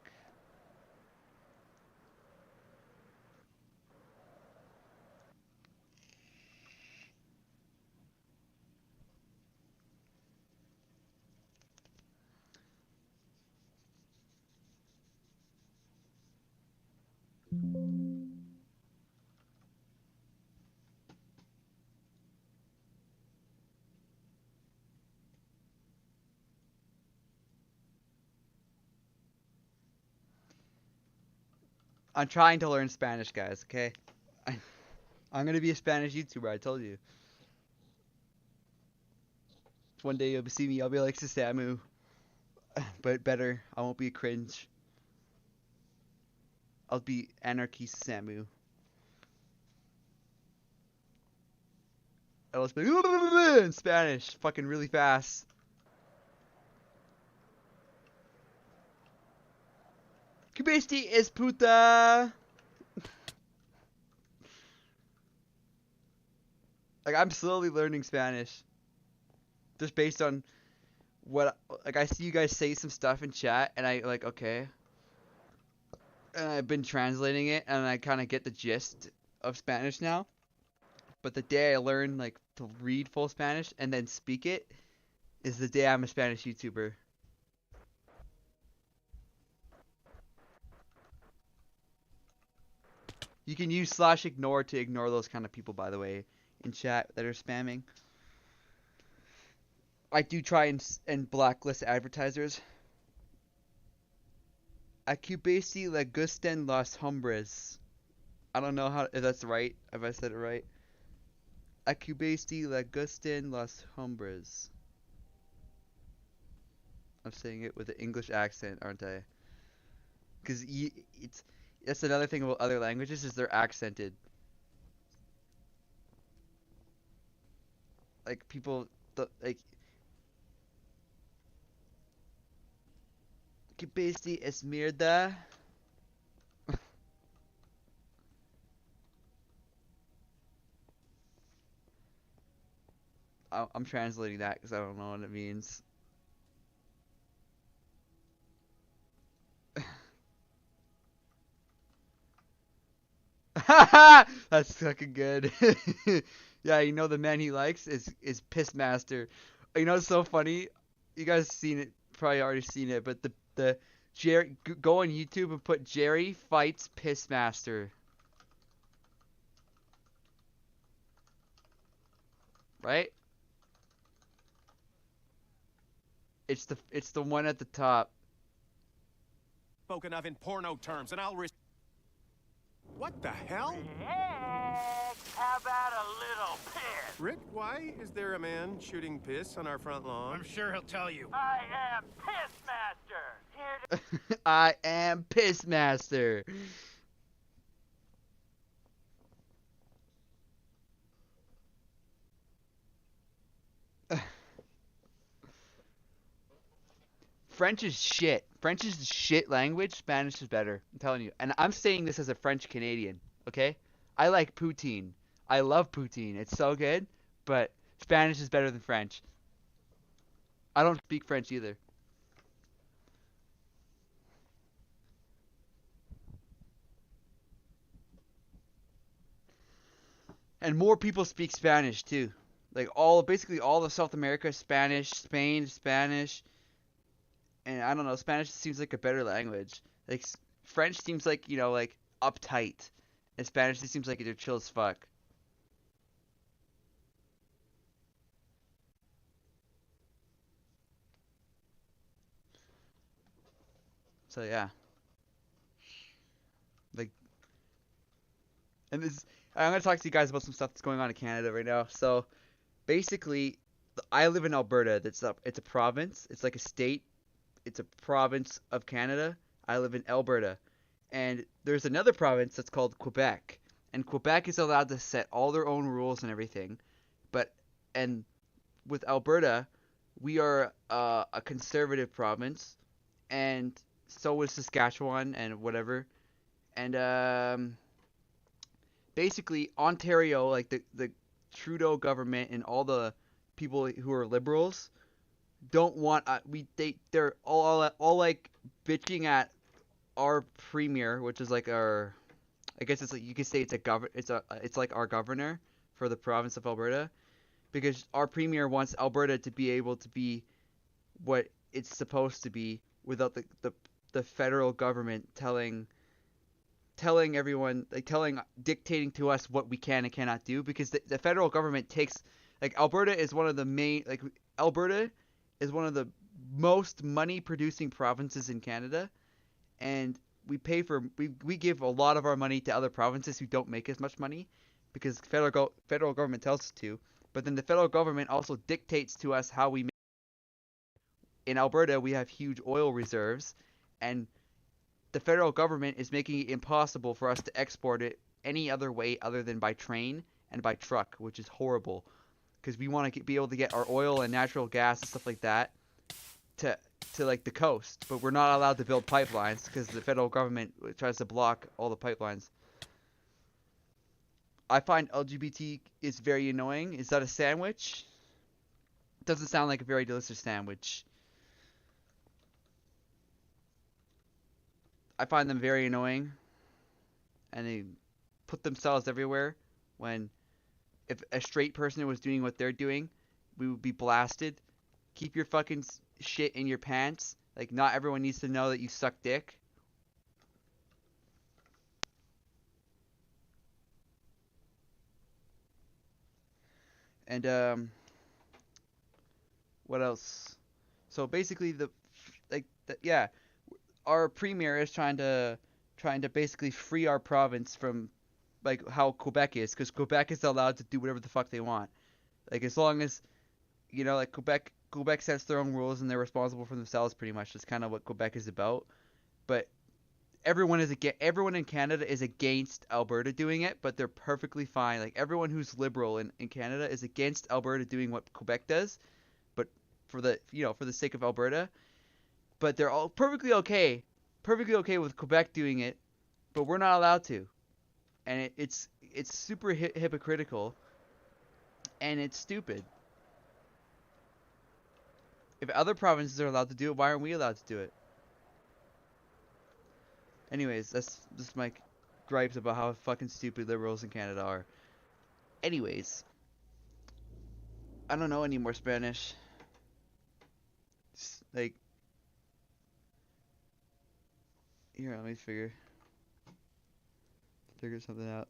I'm trying to learn Spanish, guys. Okay, I'm gonna be a Spanish YouTuber. I told you. One day you'll see me. I'll be like Sasamu, but better. I won't be a cringe. I'll be Anarchy Sasamu. I'll just be in Spanish, fucking really fast. Kubesti es puta. Like I'm slowly learning Spanish, just based on what like I see you guys say some stuff in chat, and I like okay, and I've been translating it, and I kind of get the gist of Spanish now. But the day I learn like to read full Spanish and then speak it is the day I'm a Spanish YouTuber. You can use /ignore to ignore those kind of people, by the way, in chat that are spamming. I do try and blacklist advertisers. Acubasi le gusten los hombres. I don't know if that's right, if I said it right. Acubasi le gusten los hombres. I'm saying it with an English accent, aren't I? Because that's another thing about other languages is they're accented. Like people, like Acubasi es mierda. I'm translating that because I don't know what it means. That's fucking good. Yeah, you know the man he likes is Pissmaster. You know it's so funny. You guys seen it, probably already seen it, but the Jerry go on YouTube and put Jerry fights Pissmaster. Right? It's the one at the top. Spoken of in porno terms, and I'll What the hell? Rick, how about a little piss? Rick, why is there a man shooting piss on our front lawn? I'm sure he'll tell you. I am Pissmaster, here to... I am Pissmaster. French is shit. French is shit language. Spanish is better. I'm telling you. And I'm saying this as a French Canadian. Okay? I like poutine. I love poutine. It's so good. But Spanish is better than French. I don't speak French either. And more people speak Spanish too. Like basically all of South America, Spanish, Spain, Spanish, and I don't know, Spanish seems like a better language. Like French seems like like uptight, and Spanish just seems like they're chill as fuck. So yeah, like, and this I'm gonna talk to you guys about some stuff that's going on in Canada right now. So basically, I live in Alberta. It's a province. It's like a state. It's a province of Canada. I live in Alberta. And there's another province that's called Quebec. And Quebec is allowed to set all their own rules and everything. But and with Alberta, we are a conservative province, and so is Saskatchewan and whatever. And basically Ontario, like the Trudeau government and all the people who are liberals don't want they're all like bitching at our premier, which is like our, I guess it's like you could say it's like our governor for the province of Alberta, because our premier wants Alberta to be able to be what it's supposed to be without the federal government telling everyone, like dictating to us what we can and cannot do, because the federal government takes, like, Alberta is one of the main, like, Alberta is one of the most money producing provinces in Canada, and we give a lot of our money to other provinces who don't make as much money because federal government tells us to. But then the federal government also dictates to us how we make. In Alberta, we have huge oil reserves, and the federal government is making it impossible for us to export it any other way other than by train and by truck, which is horrible because we want to be able to get our oil and natural gas and stuff like that to like the coast, but we're not allowed to build pipelines because the federal government tries to block all the pipelines. I find LGBT is very annoying. Is that a sandwich? Doesn't sound like a very delicious sandwich. I find them very annoying, and they put themselves everywhere. When if a straight person was doing what they're doing, we would be blasted. Keep your fucking shit in your pants. Like, not everyone needs to know that you suck dick. And what else? So basically, yeah, our premier is trying to basically free our province from like how Quebec is, because Quebec is allowed to do whatever the fuck they want. Like, as long as like Quebec sets their own rules and they're responsible for themselves pretty much. That's kind of what Quebec is about. But everyone in Canada is against Alberta doing it, but they're perfectly fine. Like, everyone who's liberal in Canada is against Alberta doing what Quebec does, but for the sake of Alberta. But they're all perfectly okay with Quebec doing it, but we're not allowed to. And it's super hypocritical, and it's stupid. If other provinces are allowed to do it, why aren't we allowed to do it? Anyways, that's just my gripes about how fucking stupid liberals in Canada are. Anyways, I don't know any more Spanish. Like, here, let me figure something out.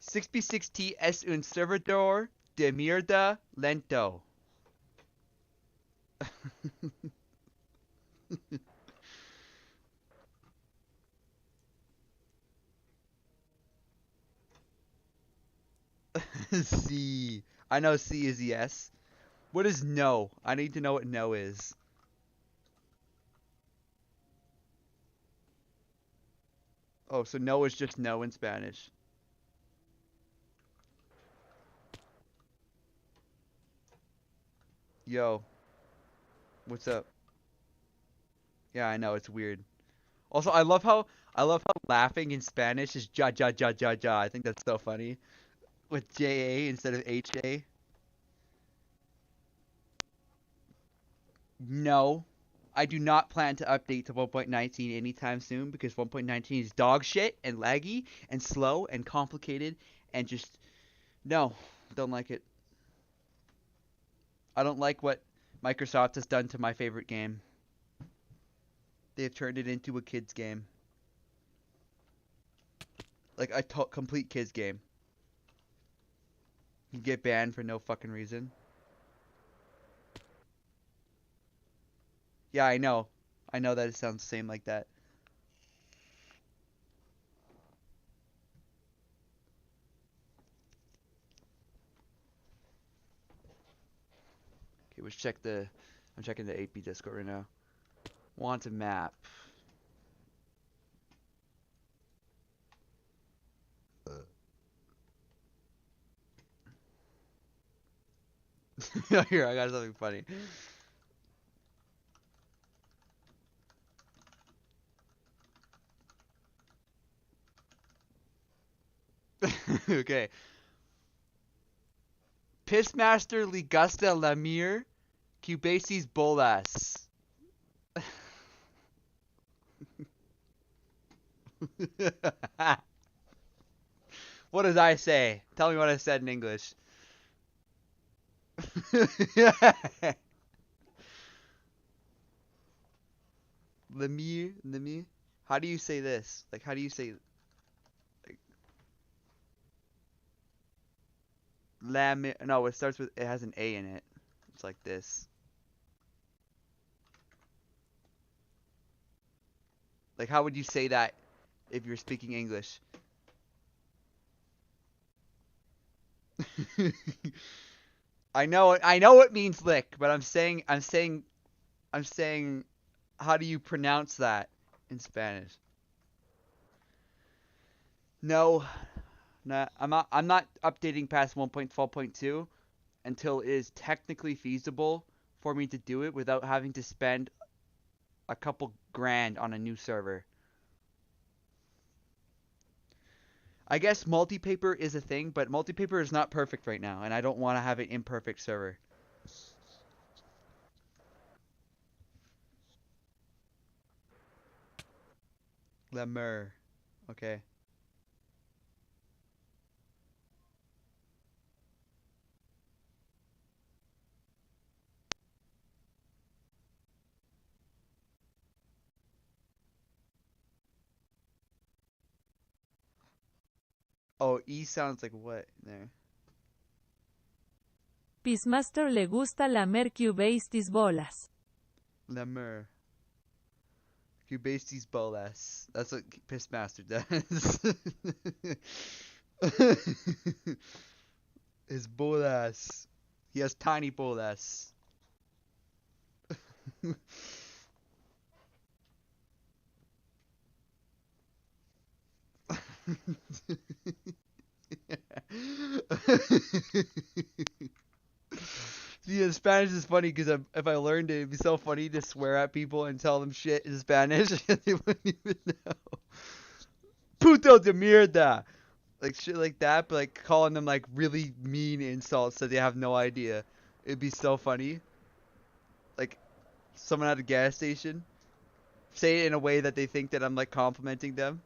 "66T es un servidor de mierda lento. C. I know C is yes. What is no? I need to know what no is. Oh, so no is just no in Spanish. Yo, what's up? Yeah, I know it's weird. Also, I love how laughing in Spanish is ja ja ja ja ja. I think that's so funny with J A instead of H A. No, I do not plan to update to 1.19 anytime soon because 1.19 is dog shit and laggy and slow and complicated and just no, don't like it. I don't like what Microsoft has done to my favorite game. They've turned it into a kids game, like a complete kids game. You get banned for no fucking reason. Yeah, I know. I know that it sounds the same like that. Okay, let's check the. I'm checking the 8B Discord right now. Want a map. Here, I got something funny. Okay. Pissmaster Ligusta Lamir Cubasis Bolas. What did I say? Tell me what I said in English. Lemire. How do you say this? Like, how do you say like, Lamir? No, it starts with. It has an A in it. It's like this. Like, how would you say that if you're speaking English? I know it means lick, but I'm saying, how do you pronounce that in Spanish? No, I'm not updating past 1.12.2 until it is technically feasible for me to do it without having to spend a couple grand on a new server. I guess multi-paper is a thing, but multi-paper is not perfect right now, and I don't want to have an imperfect server. Lemur. Okay. Oh, E sounds like what there? Pissmaster le gusta lamer Cubasis bolas. Lemur. Cubasis bolas. That's what Pissmaster does. His bolas. He has tiny bolas. See, in Spanish is funny because if I learned it, it'd be so funny to swear at people and tell them shit in Spanish and they wouldn't even know. Puto de mierda! Like shit like that, but like calling them like really mean insults that they have no idea. It'd be so funny. Like someone at a gas station, say it in a way that they think that I'm like complimenting them.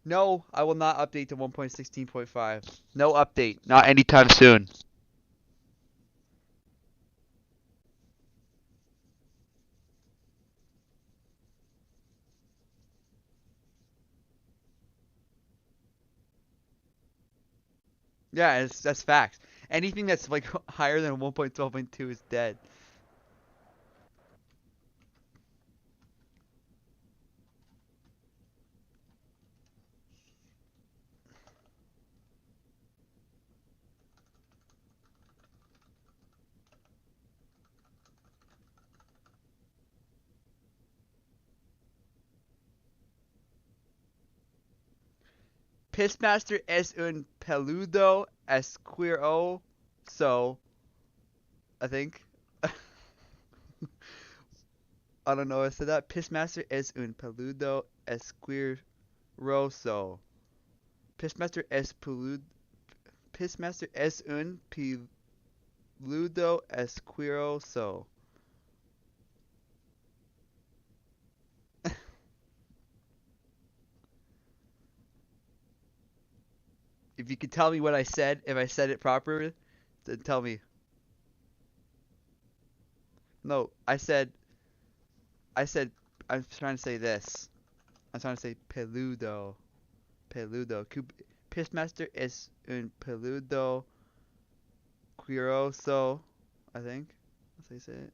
No, I will not update to 1.16.5. No update. Not anytime soon. Yeah, that's facts. Anything that's like higher than 1.12.2 is dead. Pissmaster es un peludo asqueroso, I think. I don't know. I said that. Pissmaster es un peludo asqueroso. Pissmaster es peludo. Pissmaster es un peludo asqueroso. If you could tell me what I said, if I said it properly, then tell me. No, I said, I'm trying to say this. I'm trying to say peludo. Peludo. Pissmaster es un peludo cuiroso, I think. That's how you say it.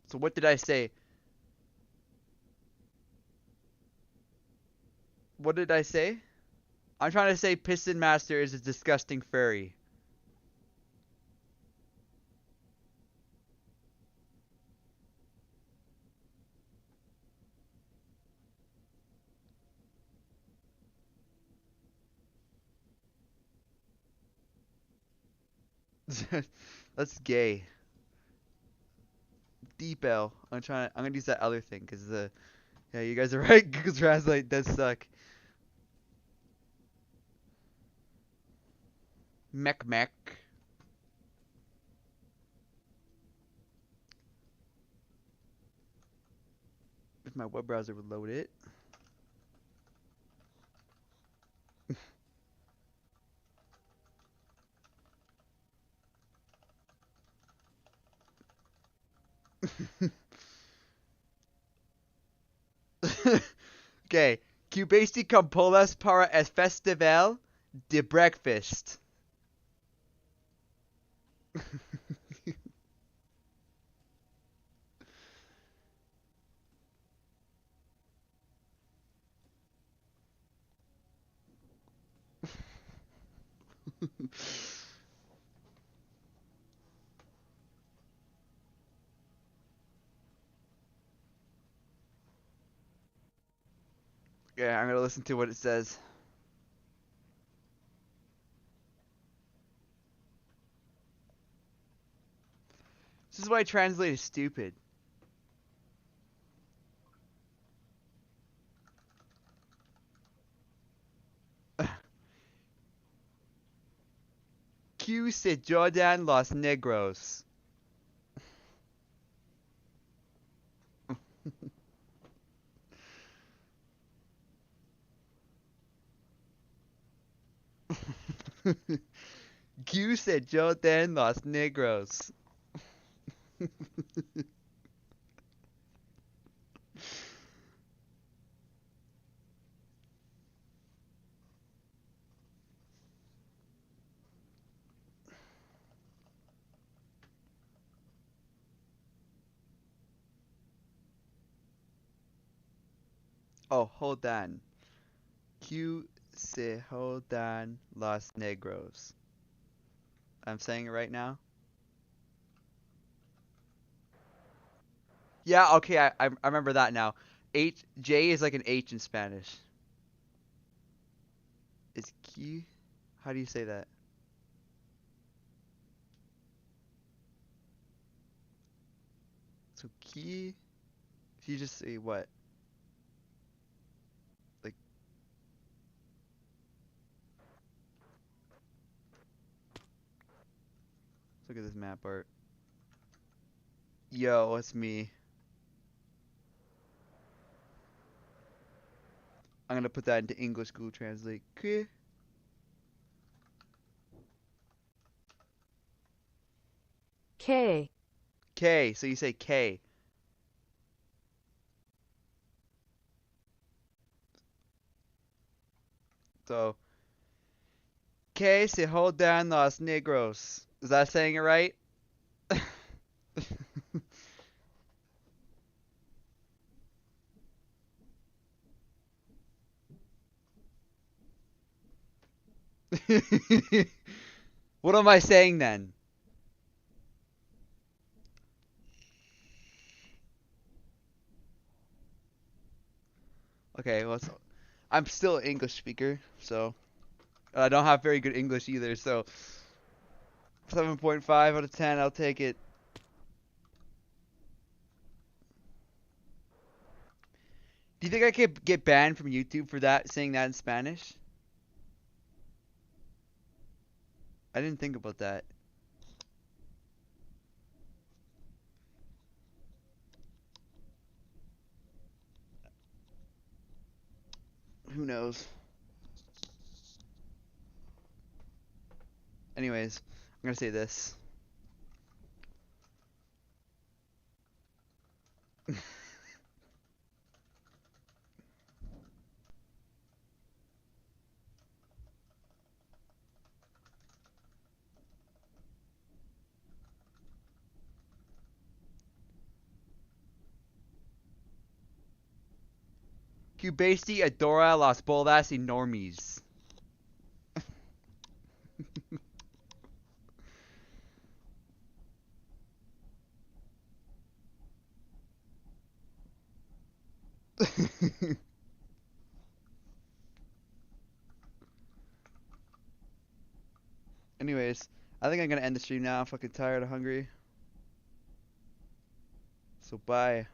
So what did I say? What did I say? I'm trying to say Piston Master is a disgusting furry. That's gay. Deep L. I'm gonna use that other thing because yeah, you guys are right. Google Translate does suck. Mech mech. If my web browser would load it. Okay. Cubasti compolas para el festival de breakfast. Yeah, I'm gonna listen to what it says. This is why I translate is stupid. Q se Jordan los negros. Q se Jordan los negros. Oh, hold on. Q se Jordan los negros. I'm saying it right now. Yeah, okay, I remember that now. J is like an H in Spanish. Is Q? How do you say that? So Q. If you just say what? Like, look at this map art. Yo, it's me. I'm gonna put that into English Google Translate. K. K. K. So you say K. So, que se jodan los negros. Is that saying it right? What am I saying then? Okay, well, I'm still an English speaker, so I don't have very good English either, so 7.5 out of 10, I'll take it. Do you think I could get banned from YouTube for that, saying that in Spanish? I didn't think about that. Who knows? Anyways, I'm gonna say this. Cubasi adora las bolas enormes. Anyways, I think I'm gonna end the stream now. I'm fucking tired and hungry. So bye.